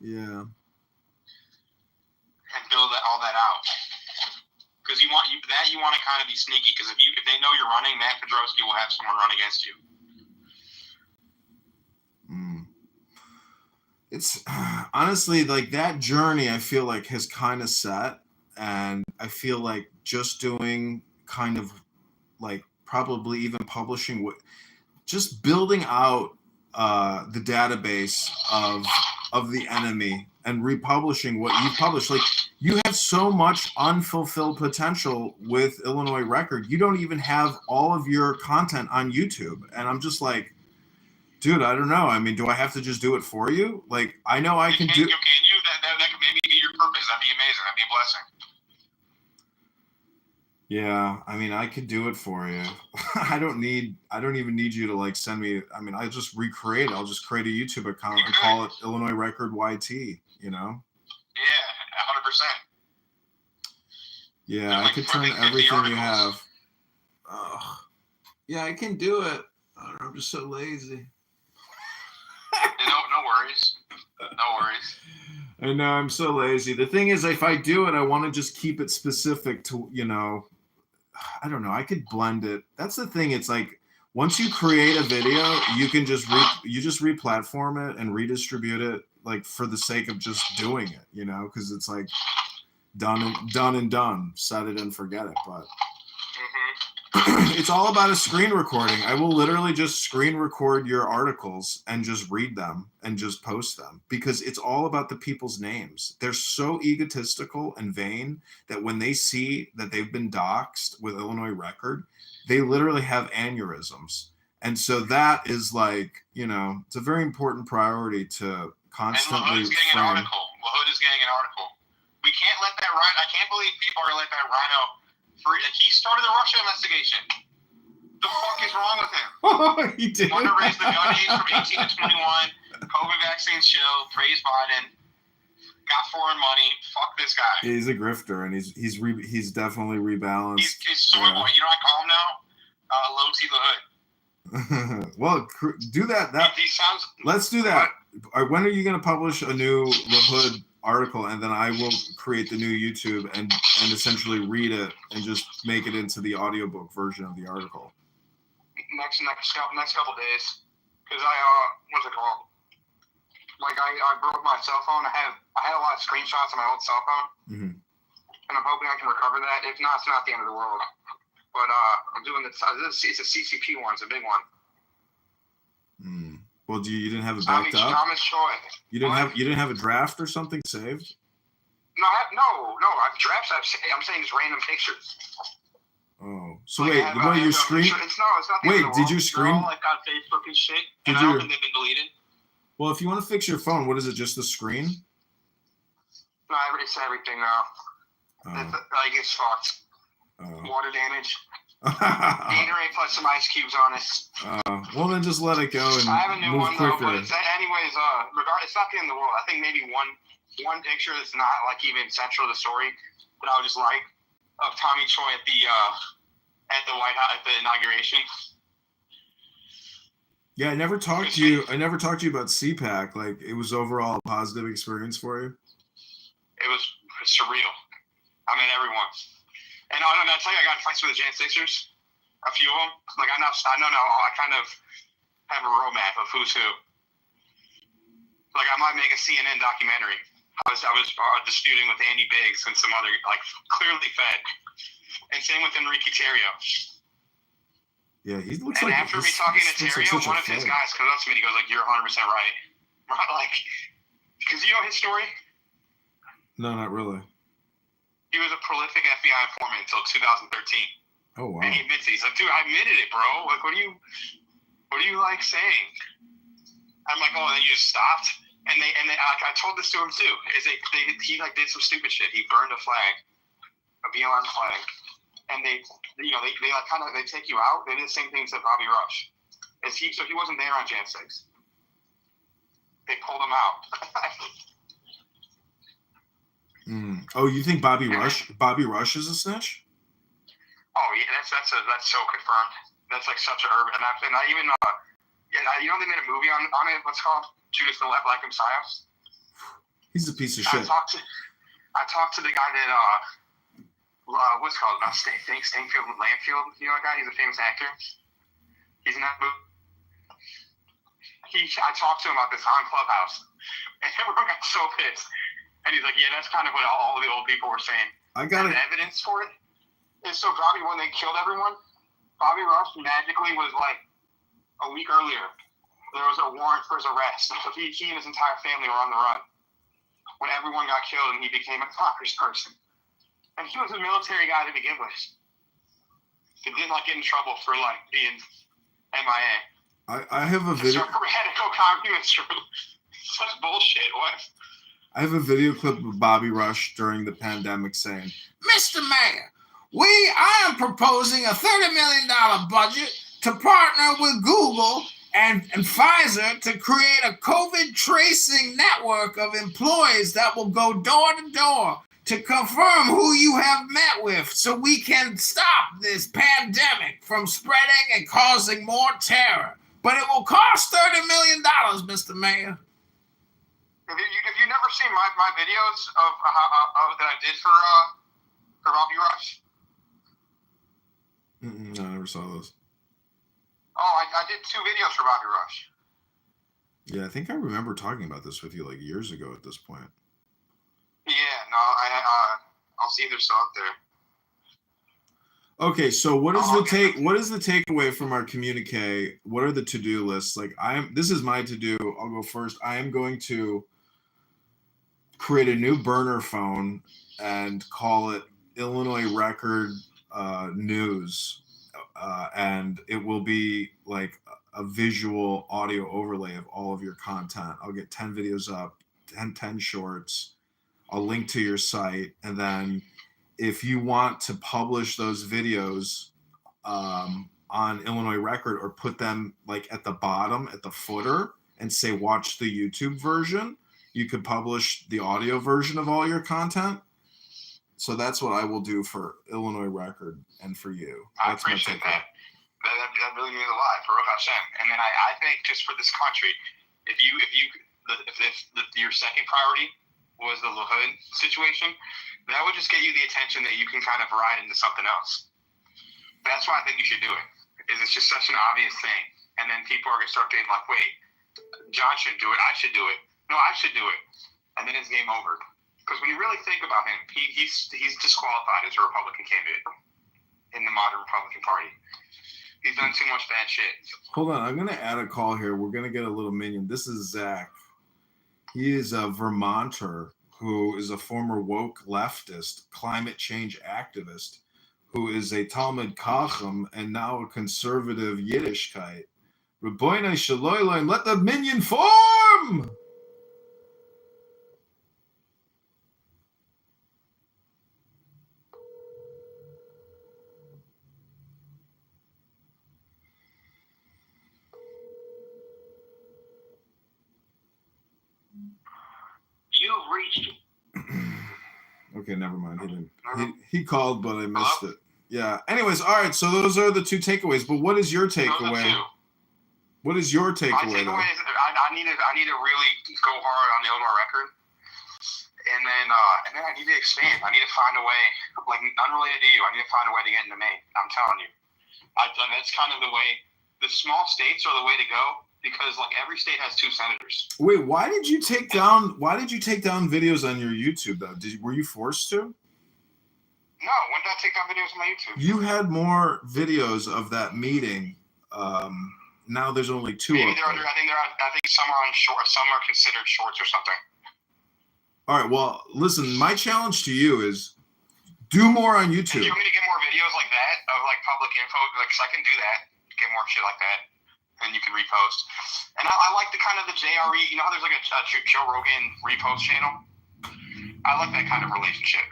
Yeah. And build all that out. Because you want to kind of be sneaky. Because if they know you're running, Matt Pedrowski will have someone run against you. It's honestly like that journey I feel like has kind of set, and I feel like just doing kind of like probably even publishing just building out the database of the enemy and republishing what you've published. Like you have so much unfulfilled potential with Illinois Record. You don't even have all of your content on YouTube, and I'm just like, dude, I don't know. I mean, do I have to just do it for you? Like, I know I can do. Can you? That could maybe be your purpose. That'd be amazing. That'd be a blessing. Yeah, I mean, I could do it for you. I don't even need you to like send me. I mean, I just recreate it. I'll just create a YouTube account and call it Illinois Record YT. You know? Yeah, 100%. Yeah, I could turn everything you have. Oh, yeah, I can do it. I'm just so lazy. No worries. No worries. I know, I'm so lazy. The thing is, if I do it, I want to just keep it specific to, I don't know. I could blend it. That's the thing. It's like once you create a video, you can just re-platform it and redistribute it, like for the sake of just doing it, because it's like done and done. Set it and forget it. But it's all about a screen recording. I will literally just screen record your articles and just read them and just post them because it's all about the people's names. They're so egotistical and vain that when they see that they've been doxxed with Illinois Record, they literally have aneurysms. And so that is like, it's a very important priority to constantly and La Hood is getting an article. La Hood is getting an article. We can't let that rhino. I can't believe people are let that rhino. He started the Russia investigation. The fuck is wrong with him? Oh, he did. Want to raise the gun age from 18 to 21. COVID vaccine chill. Praise Biden. Got foreign money. Fuck this guy. He's a grifter, and he's definitely rebalanced. He's soy boy. You know what I ccall him now? Low T La Hood. Well, do that. He sounds. Let's do that. When are you going to publish a new La Hood article, and then I will create the new YouTube and essentially read it and just make it into the audiobook version of the article? Next couple days, because what's it called? Like I broke my cell phone. I had a lot of screenshots on my old cell phone, and I'm hoping I can recover that. If not, it's not the end of the world. But I'm doing this. It's a CCP one. It's a big one. Well, you didn't have it backed up? Thomas Choi. You didn't have a draft or something saved? No. I've drafts. I'm saying just random pictures. Oh, so wait, what are you screen? It's not. Wait, did you screen? They're all like on Facebook and shit. And I don't think they've been deleted. Well, if you want to fix your phone, what is it? Just the screen? No, it's everything now. It's fucked. Water damage. Gatorade plus some ice cubes on it. Well, then just let it go and I have a new move one quicker. though, but it's not the end of the world. I think maybe one picture that's not like even central to the story that I would just like of Tommy Choi at the White House at the inauguration. Yeah, I never talked to you about CPAC. Like, it was overall a positive experience for you. It was surreal. I mean, everyone. And I tell you, I got in fights with the Jan Sixers, a few of them. Like I kind of have a roadmap of who's who. Like I might make a CNN documentary. I was disputing with Andy Biggs and some other clearly fed, and same with Enrique Terrio. Yeah, he looks and like. And after me talking to Terrio, one of his guys comes up to me and he goes like, "You're 100% right." Like, because you know his story. No, not really. He was a prolific FBI informant until 2013. Oh wow! And he admits it. He's like, "Dude, I admitted it, bro. Like, what are you like saying?" I'm like, "Oh, and then you just stopped." And I told this to him too. He did some stupid shit. He burned a flag, a BLM flag, and they take you out. They did the same thing to Bobby Rush. So he wasn't there on Jan 6. They pulled him out. Oh, you think Bobby Rush is a snitch? Oh yeah, that's so confirmed. That's like such an urban, and I even you know they made a movie on it. What's it called? Judas and the Black Messiah. He's a piece of shit. I talked to the guy that what's it called? Stanfield Landfield. You know that guy? He's a famous actor. He's in that movie. I talked to him about this on Clubhouse, and everyone got so pissed. And he's like, "Yeah, that's kind of what all the old people were saying." I got the evidence for it. And so Bobby, when they killed everyone, Bobby Rush magically was like a week earlier. There was a warrant for his arrest. He and his entire family were on the run when everyone got killed, and he became a congressperson. And he was a military guy to begin with. He didn't like get in trouble for like being MIA. I have a video. Radical communist. Such bullshit. What? I have a video clip of Bobby Rush during the pandemic saying, "Mr. Mayor, I am proposing a $30 million budget to partner with Google and Pfizer to create a COVID tracing network of employees that will go door to door to confirm who you have met with so we can stop this pandemic from spreading and causing more terror. But it will cost $30 million, Mr. Mayor." If you never seen my videos of that I did for Bobby Rush? No, I never saw those. Oh, I did 2 videos for Bobby Rush. Yeah, I think I remember talking about this with you like years ago at this point. Yeah, no, I'll see if they're still up there. Okay, so what is the takeaway from our communique? What are the to-do lists? Like this is my to-do. I'll go first. I am going to create a new burner phone and call it Illinois Record News. And it will be like a visual audio overlay of all of your content. I'll get 10 videos up, 10 shorts. I'll link to your site. And then if you want to publish those videos on Illinois Record or put them like at the bottom, at the footer, and say, watch the YouTube version, you could publish the audio version of all your content. So that's what I will do for Illinois Record and for you. That's I appreciate that. That really means a lot for Baruch Hashem. And then I think just for this country, if your second priority was the Lahud situation, that would just get you the attention that you can kind of ride into something else. That's why I think you should do it. It's just such an obvious thing. And then people are going to start being like, wait, John should do it. I should do it. No, I should do it. And then it's game over. Because when you really think about him, he's disqualified as a Republican candidate in the modern Republican Party. He's done too much bad shit. Hold on. I'm going to add a call here. We're going to get a little minion. This is Zach. He is a Vermonter who is a former woke leftist, climate change activist, who is a Talmud Chacham and now a conservative Yiddishkeit. Rabbeinu Shalom, let the minion form! You've reached. Okay, never mind. He didn't. He called, but I missed it. Yeah. Anyways, all right. So those are the 2 takeaways. But what is your takeaway? What is your takeaway? My takeaway is I need to really go hard on the Illinois Record, and then I need to expand. I need to find a way, like unrelated to you. I need to find a way to get into Maine. I'm telling you, that's kind of the way. The small states are the way to go. Because like every state has 2 senators. Wait, why did you take down videos on your YouTube though? Were you forced to? No, when did I take down videos on my YouTube? You had more videos of that meeting. Now there's only 2 Maybe up there. I think some are on short, some are considered shorts or something. All right, well, listen, my challenge to you is do more on YouTube. If you want me to get more videos like that of like public info, like, 'cause I can do that, get more shit like that. And you can repost. And I like the kind of the JRE, you know how there's like a Joe Rogan repost channel? I like that kind of relationship.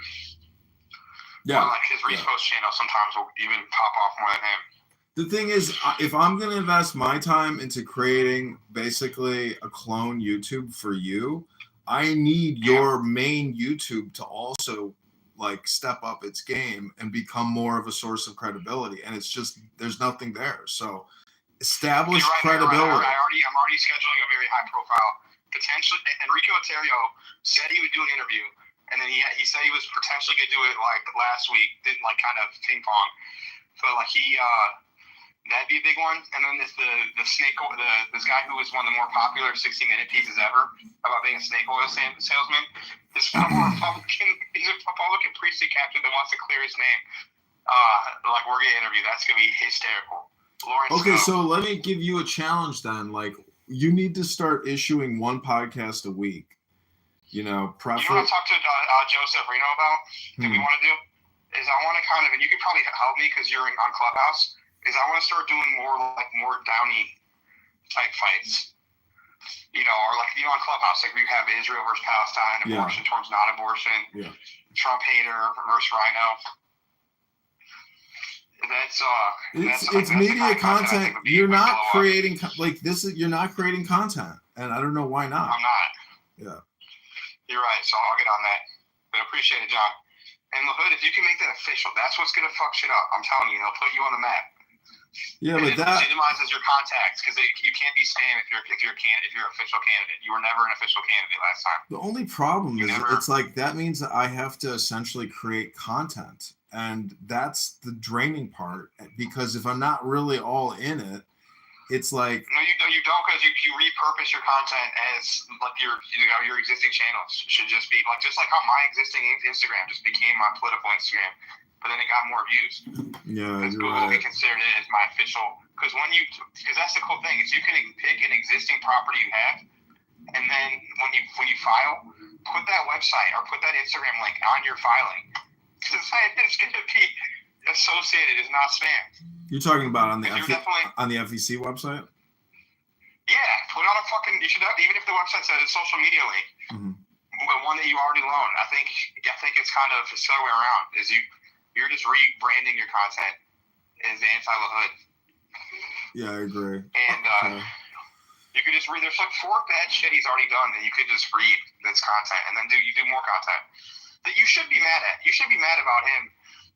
Yeah. Like his repost channel sometimes will even pop off more than him. The thing is, if I'm going to invest my time into creating basically a clone YouTube for you, I need your main YouTube to also like step up its game and become more of a source of credibility. And it's just there's nothing there. So establish credibility. I'm already scheduling a very high profile potentially. Enrico Otero said he would do an interview, and then he said he was potentially going to do it like last week. Didn't like kind of ping pong, but like that'd be a big one. And then there's the snake this guy who was one of the more popular 60-minute pieces ever about being a snake oil salesman. This former Republican, he's a Republican precinct captain that wants to clear his name. Like we're gonna interview. That's gonna be hysterical. Lawrence, okay, so let me give you a challenge then. Like you need to start issuing one podcast a week. You know, You know what I talked to Joseph Reno about that we want to do is I want to kind of, and you could probably help me because you're on Clubhouse. Is I want to start doing more Downey type fights. You know, or like on Clubhouse, like we have Israel versus Palestine, abortion towards non-abortion, Trump hater versus Rhino. That's media content. You're not creating you're not creating content, and I don't know why not. I'm not. Yeah. You're right. So I'll get on that. But appreciate it, John. And LaHood, if you can make that official, that's what's gonna fuck shit up. I'm telling you, they'll put you on the map. Yeah, and but it legitimizes your contacts because you can't be spam if you're an official candidate. You were never an official candidate last time. The only problem is it's like that means that I have to essentially create content, and that's the draining part. Because if I'm not really all in it, it's like no, you don't because you repurpose your content as like your existing channels should just be just like how my existing Instagram just became my political Instagram. But then it got more views. Yeah, because Google right. considered it as my official. Because that's the cool thing is you can pick an existing property you have, and then when you file, put that website or put that Instagram link on your filing. Because it's going to be associated as not spam. You're talking about on the FEC website? Yeah, put on a fucking. You should have, even if the website says it's social media link, one that you already loan. I think it's kind of the other way around. You're just rebranding your content as anti-LaHood. Yeah, I agree. And you could just read. There's like 4 bad shit he's already done that you could just read this content, and then you do more content that you should be mad at. You should be mad about him.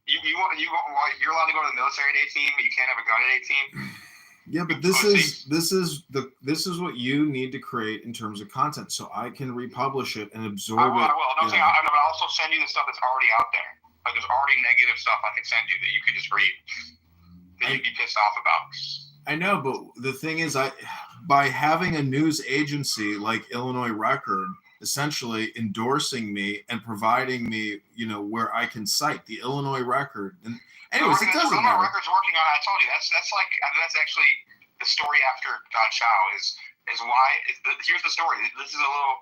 You're allowed to go to the military at 18, but you can't have a gun at 18. Yeah, but this is what you need to create in terms of content, so I can republish it and absorb it. I will. I'm gonna also send you the stuff that's already out there. Like there's already negative stuff I can send you that you could just read that you'd be pissed off about. I know, but the thing is, by having a news agency like Illinois Record essentially endorsing me and providing me, where I can cite the Illinois Record. And anyways, it doesn't matter. Illinois Record's working on it. I told you that's actually the story after Don Chow is why. Here's the story. This is a little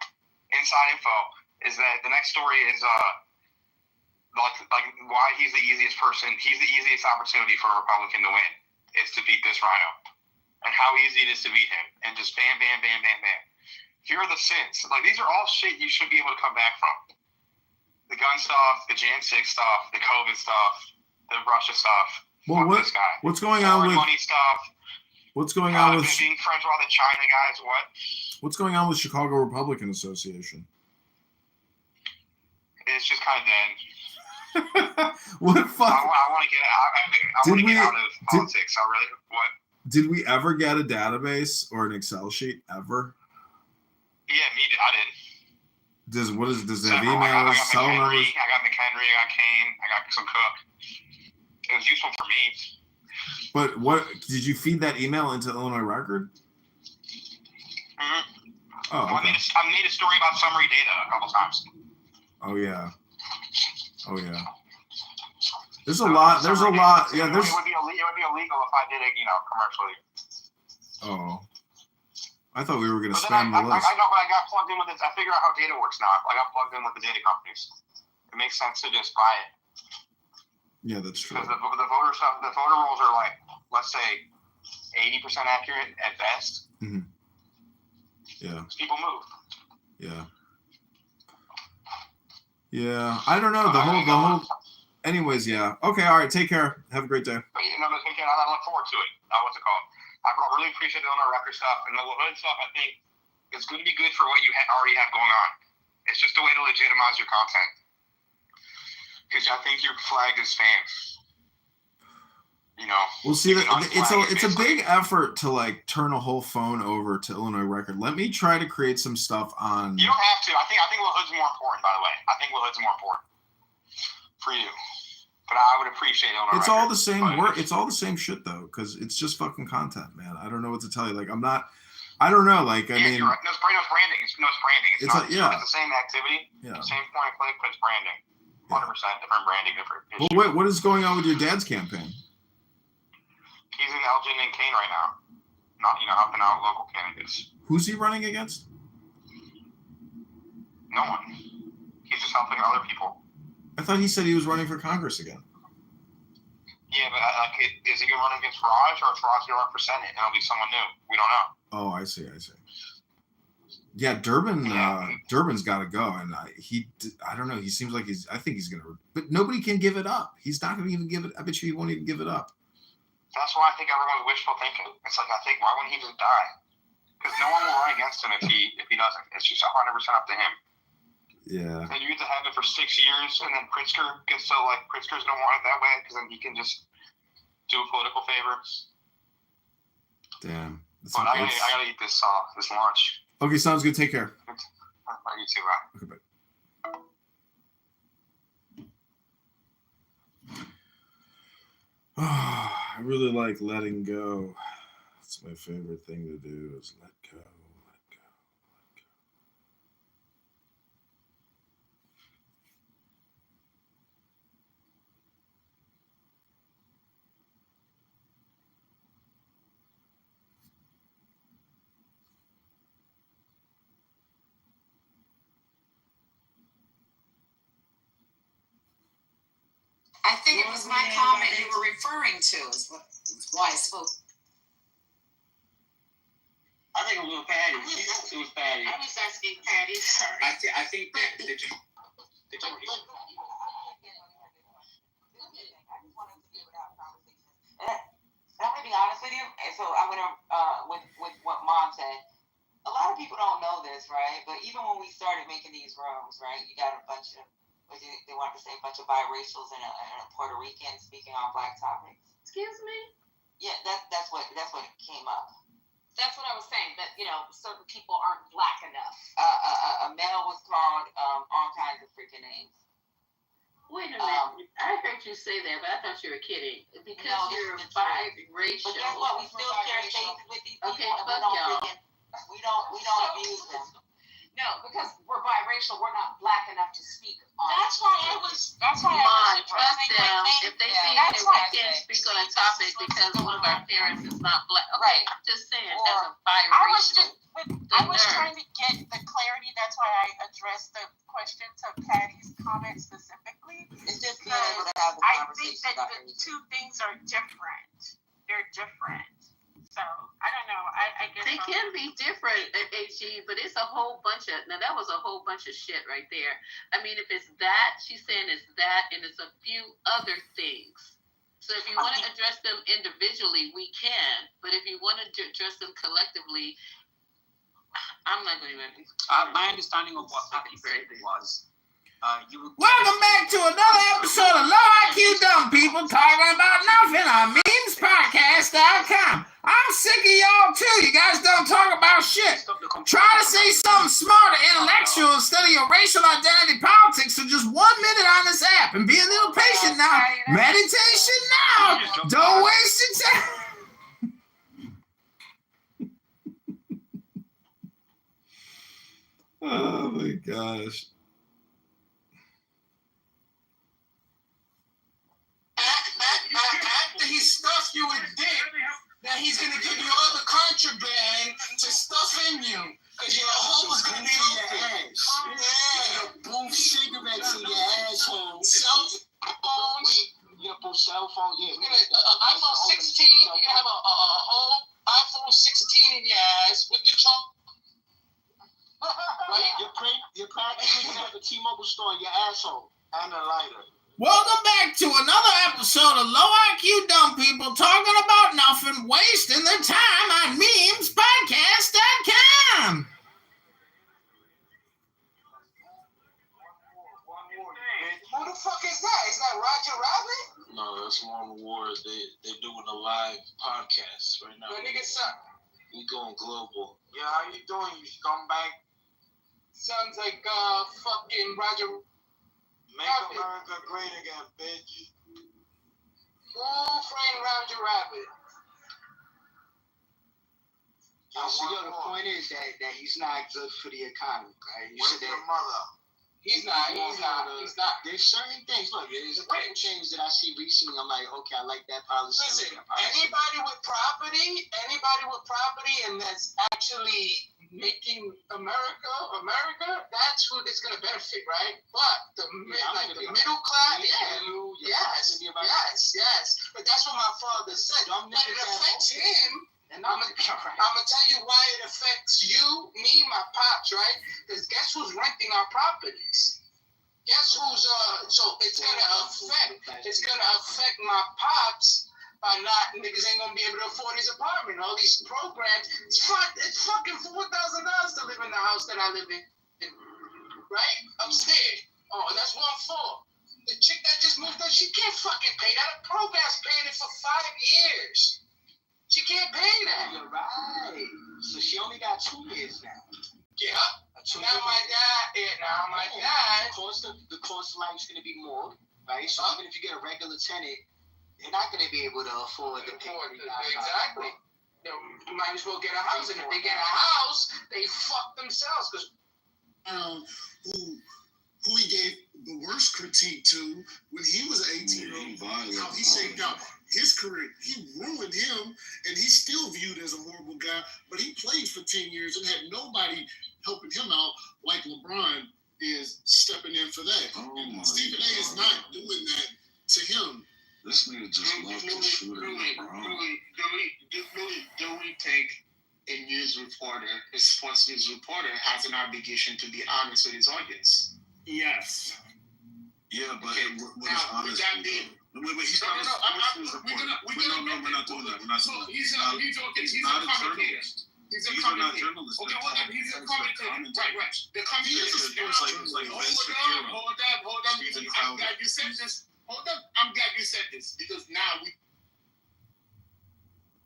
inside info. Is that the next story is like why he's the easiest person. He's the easiest opportunity for a Republican to win is to beat this Rhino, and how easy it is to beat him, and just bam, bam, bam, bam, bam. Here are the sins. Like these are all shit you should be able to come back from. The gun stuff, the Jan 6 stuff, the COVID stuff, the Russia stuff. Well, what's going on with money stuff? What's going on with being friends with all the China guys? What? What's going on with Chicago Republican Association? It's just kind of dead. What fuck? I want to get out of politics. What? Did we ever get a database or an Excel sheet ever? Yeah, I did. Does it have emails, cell numbers? I got McHenry, I got Kane, I got some Cook. It was useful for me. But what did you feed that email into Illinois Record? Mm-hmm. Oh, okay. I made a story about summary data a couple times. Oh yeah. There's a lot. Yeah, it would be illegal if I did it, commercially. Oh. I thought we were going to spam the list. I know, but I got plugged in with this. I figure out how data works now. I got plugged in with the data companies. It makes sense to just buy it. Yeah, that's true. Because the voter stuff, the voter rolls are like, let's say, 80% accurate at best. Mm-hmm. Yeah. People move. Yeah. Yeah. I don't know. The whole. Anyways, yeah. Okay. All right. Take care. Have a great day. But, I look forward to it. What's it called? I really appreciate it on our record stuff. And the LaHood stuff, I think, is going to be good for what you already have going on. It's just a way to legitimize your content. because I think you're flagged as fans. You know. Well, see, it's a big effort to like turn a whole phone over to Illinois Record. Let me try to create some stuff on. You don't have to. I think Will Hood's more important, by the way. I think Will Hood's more important for you. But I would appreciate Illinois It's Record. all the same work. It's all the same shit though, because it's just fucking content, man. I don't know what to tell you. Like, I don't know. Like, I mean, you're right. No, it's branding. It's branding. It's not, yeah. It's the same activity. Yeah. Same point of click, but it's branding. 100% different branding, different. Well, wait, what is going on with your dad's campaign? He's in Elgin and Kane right now. Not, helping out local candidates. Who's he running against? No one. He's just helping other people. I thought he said he was running for Congress again. Yeah, but is he going to run against Raj, or is Raj going to run for Senate? And it'll be someone new. We don't know. Oh, I see. Yeah, Durbin's got to go, and I don't know. He seems like I think he's gonna, but nobody can give it up. He's not gonna even give it. I bet you he won't even give it up. That's why I think everyone's wishful thinking. It's like, I think, why wouldn't he just die? Because no one will run against him if he doesn't. It's just 100% up to him. Yeah. And you get to have it for 6 years, and then Pritzker gets so like Pritzker's don't want it that way because then he can just do a political favor. Damn. But I gotta eat this lunch. Okay, sounds good. Take care. You too, bye. Okay, bye. I really like letting go. That's my favorite thing to do is let go, let go, let go. I think it was my comment you were referring to, is why I spoke. I think it was Patty. It was Patty. I was asking Patty, sorry. I think that I'm gonna be honest with you, and so I'm gonna with what Mom said. A lot of people don't know this, right? But even when we started making these rooms, right, you got a bunch of, they wanted to say a bunch of biracials and a Puerto Rican speaking on black topics. Excuse me? Yeah, that's what came up. That's what I was saying, that, certain people aren't black enough. A male was called all kinds of freaking names. Wait a minute. I heard you say that, but I thought you were kidding. Because you're biracial. But guess what? We still share spaces with these people. Okay, fuck y'all. We don't abuse them. No, because we're biracial, we're not black enough to speak on. That's why I was Trust them. If they think that we can't speak on a topic because one of our parents is not black. Okay, Right. I'm just saying, as a biracial. I was trying to get the clarity. That's why I addressed the question to Patty's comment specifically. It's just being able to have the I conversation. think that the two things are different. They're different. So I don't know. I guess They can be different at AG, but it's a whole bunch of, now that was a whole bunch of shit right there. I mean, if it's that, she's saying it's that, and it's a few other things. So if you want to address them individually, we can. But if you want to address them collectively, I'm not going to even. My understanding of what Patty said was, Welcome back to another episode of Low IQ Dumb People Talking About Nothing on memespodcast.com. I'm sick of y'all too. You guys don't talk about shit. Try to say something smart or intellectual instead of your racial identity politics for just 1 minute on this app. And be a little patient now. Meditation now. Don't waste your time. Oh my gosh. after he stuffs you with dick, then he's gonna give you all the contraband to stuff in you. Cause your hole's gonna be in your ass. Yeah, boom cigarettes in your asshole. Cell phones. Yeah, boom cell phone. Yeah. iPhone 16. You can have a whole iPhone 16 in your ass with the trunk. Right, you're practically gonna have a T-Mobile store in your asshole and a lighter. Welcome back to another episode of Low IQ Dumb People Talking About Nothing, wasting their time on memespodcast.com. Who the fuck is that? about Roger Rabbit? No, that's Long War. They're doing a live podcast right now. My nigga, son. We going global. Yeah, how you doing, you scumbag? Sounds like fucking Roger. Make America great again, bitch. Who framed Roger Rabbit? The point is that he's not good for the economy, right? Where's your mother? He's not. There's certain things. Look, there's a couple changes that I see recently. I'm like, okay, I like that policy. Listen, anybody with property, and that's actually making America, that's who it's gonna benefit, right? But the middle class, yes. But that's what my father said. But it affects him. And I'm gonna tell you why it affects you, me, my pops, right? Because guess who's renting our properties? Guess who's so it's gonna affect my pops by not niggas ain't gonna be able to afford his apartment. All these programs, it's fucking $4,000 to live in the house that I live in, right? Upstairs. Oh, that's 1/4. The chick that just moved up, she can't fucking pay that. The program's paying it for 5 years. She can't pay that. You're right. So she only got 2 years now. Yeah. Now my dad. The cost of life is going to be more, right? So even if you get a regular tenant, they're not going to be able to afford the pay. Exactly. They might as well get a house, and if they get a house, they fuck themselves. Cause who he gave the worst critique to when he was an 18-year-old, how he shaped out his career. He ruined him, and he's still viewed as a horrible guy, but he played for 10 years and had nobody helping him out like LeBron is stepping in for that. And Stephen A. is not doing that to him. This nigga just loves to shoot at LeBron. Do we think a news reporter, a sports news reporter, has an obligation to be honest with his audience? Yes. Yeah, but Okay. what is honest? Wait, he's not a sports news reporter. We're not doing that. We're not doing that. He's a commentator. He's a These are not commentator. journalists. Okay, hold on. He's a commentator. Right. The He is a commentator. sports like Ben Hold Shapiro. on. Stephen I'm glad Crowder. you said this. Hold on. I'm glad you said this because now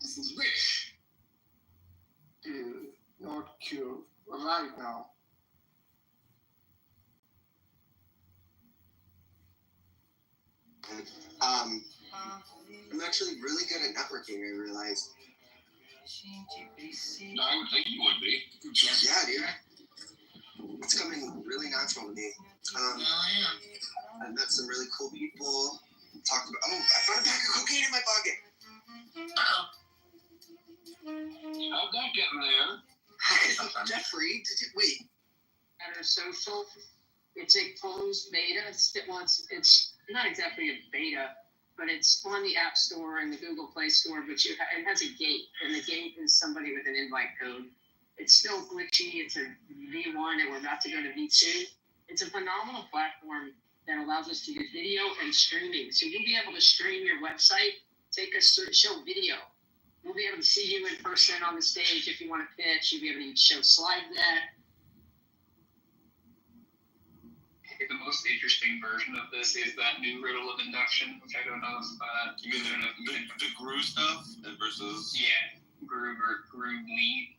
this is rich. North Carolina right now. I'm actually really good at networking, I realized. No, I would think you would be. Yeah, dude. It's coming really natural to me. I've met some really cool people. Talked about, I found a pack of cocaine in my pocket. How'd that get in there? Jeffrey, wait. Better Social. It's a closed beta. It's not exactly a beta, but it's on the App Store and the Google Play Store. But it has a gate, and the gate is somebody with an invite code. It's still glitchy. It's a V1, and we're about to go to V2. It's a phenomenal platform that allows us to do video and streaming. So you'll be able to stream your website, show video. We'll be able to see you in person on the stage if you want to pitch. You'll be able to show slide deck. The most interesting version of this is that new riddle of induction, which I don't know if You mean the Gru stuff versus? yeah, groove lead.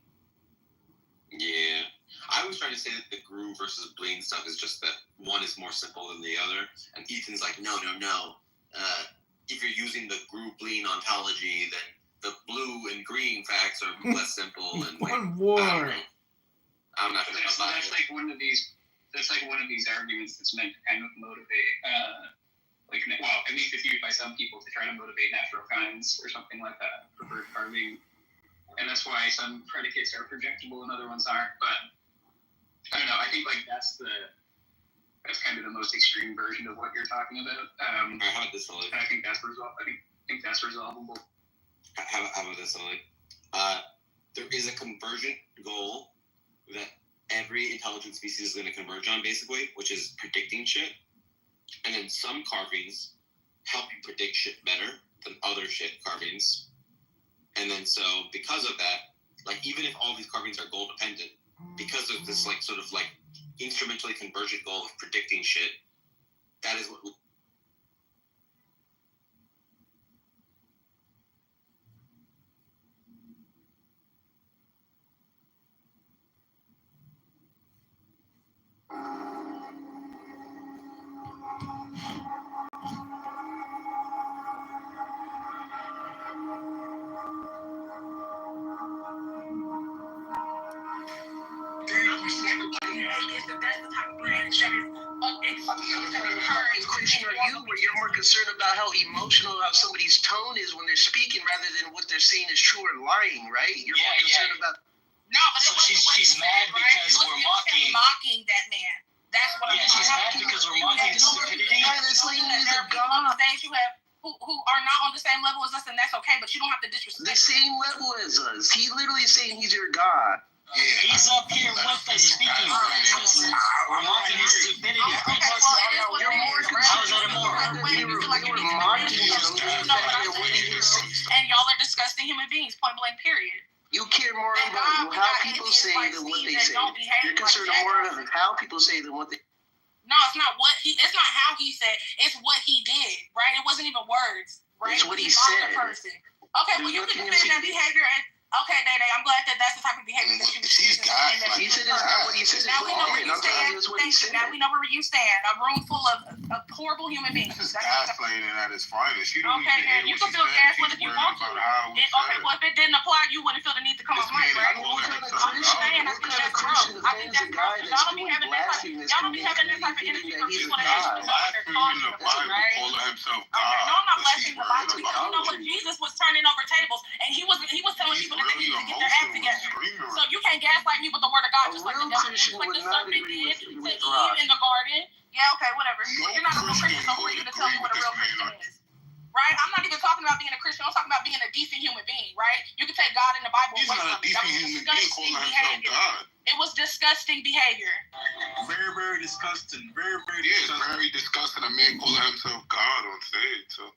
Yeah. I was trying to say that the groove versus bling stuff is just that one is more simple than the other. And Ethan's like, no. If you're using the groove bling ontology, then the blue and green facts are less simple. And like, One war. I'm not going to That's like one of these. That's like one of these arguments that's meant to kind of motivate, at least it's used by some people to try to motivate natural kinds or something like that for bird carving. And that's why some predicates are projectable and other ones aren't. But I don't know. I think that's kind of the most extreme version of what you're talking about. I had this one. I think that's resolvable. How about this, Ollie? There is a convergent goal that every intelligent species is going to converge on, basically, which is predicting shit. And then some carvings help you predict shit better than other shit carvings. And then so because of that, like even if all these carvings are goal dependent, because of this like sort of like instrumentally convergent goal of predicting shit, that is what is that that's the type of behavior that is encouraged. Christian, are you where you're more concerned about how emotional somebody's tone is when they're speaking rather than what they're saying is true or lying, right? You're more concerned about. No, but so she's mad because we're mocking that man. That's what I'm she's mad because we're mocking the stupidity. Who are not on the same level as us, and that's okay, but you don't have to disrespect. The same level as us. He literally is saying he's your God. Yeah. He's up here with us speaking. We're mocking his stupidity. You're more How is that immoral? You're mocking him. And y'all are disgusting human beings, point blank, period. You care more about how people say than what they say. You're concerned more about how people say than what they. No, it's not it's not how he said, it's what he did, right? It wasn't even words, right? It's what he said. Okay, well, you can defend that behavior. Okay, Day, I'm glad that's the type of behavior that you He's God. He said it's not what he said. Now we know where you stand. Thank you. Now we know where you stand. A room full of horrible human beings. This is gaslighting at its finest. You don't okay, then you can feel gaslit if you want to. Okay, well, if it didn't apply, you wouldn't feel the need to come off mic, right? I'm just saying, I think that's gross. I think that's gross. Y'all don't be having that type of energy for people who want to know what they're talking about, right? No, I'm not blaspheming the Bible because you know what? Jesus was turning over tables, and he was telling people that they need to get their act together. So you can't gaslight me with the word of God, just like the devil, just like the serpent did to Eve in the garden. Yeah, okay, whatever. You're not a real Christian, so who are you to tell me what a real Christian is? Right? I'm not even talking about being a Christian. I'm talking about being a decent human being, right? You can take God in the Bible. He's not a decent human being calling himself God. It was disgusting behavior. Very, very disgusting. Very, very disgusting. Very disgusting. A man calling himself God on stage. So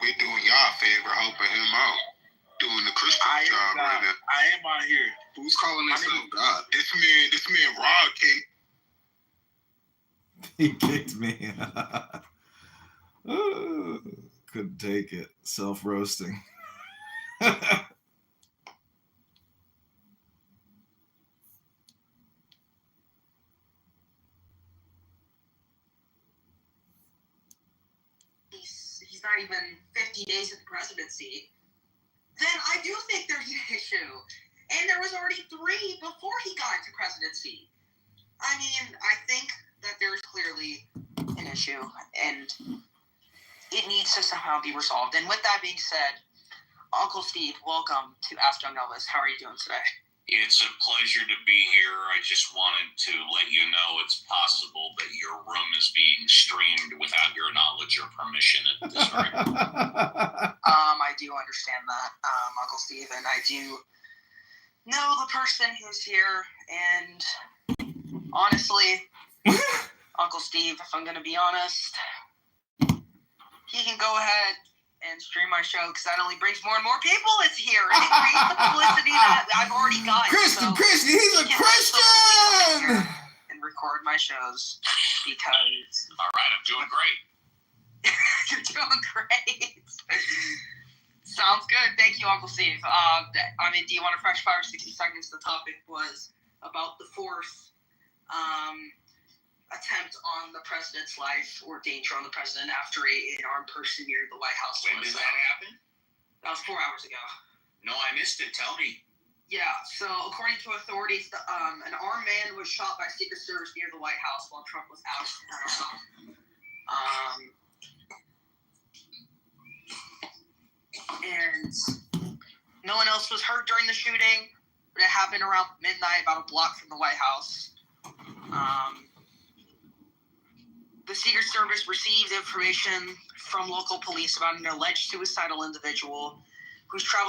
we're doing y'all a favor, helping him out. Doing the Christian job right now. I am out here. Who's calling himself God? This man Rod came. He kicked me. Couldn't take it. Self-roasting. He's not even 50 days in the presidency. Then I do think there's an issue. And there was already 3 before he got into presidency. I mean, I think that there's clearly an issue, and it needs to somehow be resolved. And with that being said, Uncle Steve, welcome to Ask Young Elvis. How are you doing today? It's a pleasure to be here. I just wanted to let you know it's possible that your room is being streamed without your knowledge or permission at this very moment. I do understand that, Uncle Steve, and I do know the person who's here, and honestly, Uncle Steve, if I'm going to be honest, he can go ahead and stream my show because that only brings more and more people here. It creates the publicity that I've already got. Christian, he's a Christian! And record my shows because... All right, I'm doing great. You're doing great. Sounds good. Thank you, Uncle Steve. I mean, do you want a fresh fire 60 seconds? The topic was about the 4th attempt on the president's life or danger on the president after an armed person near the White House. When did that happen? That was 4 hours ago. No, I missed it. Tell me. Yeah, so according to authorities, an armed man was shot by Secret Service near the White House while Trump was out. And no one else was hurt during the shooting. It happened around midnight, about a block from the White House. The Secret Service received information from local police about an alleged suicidal individual who's traveling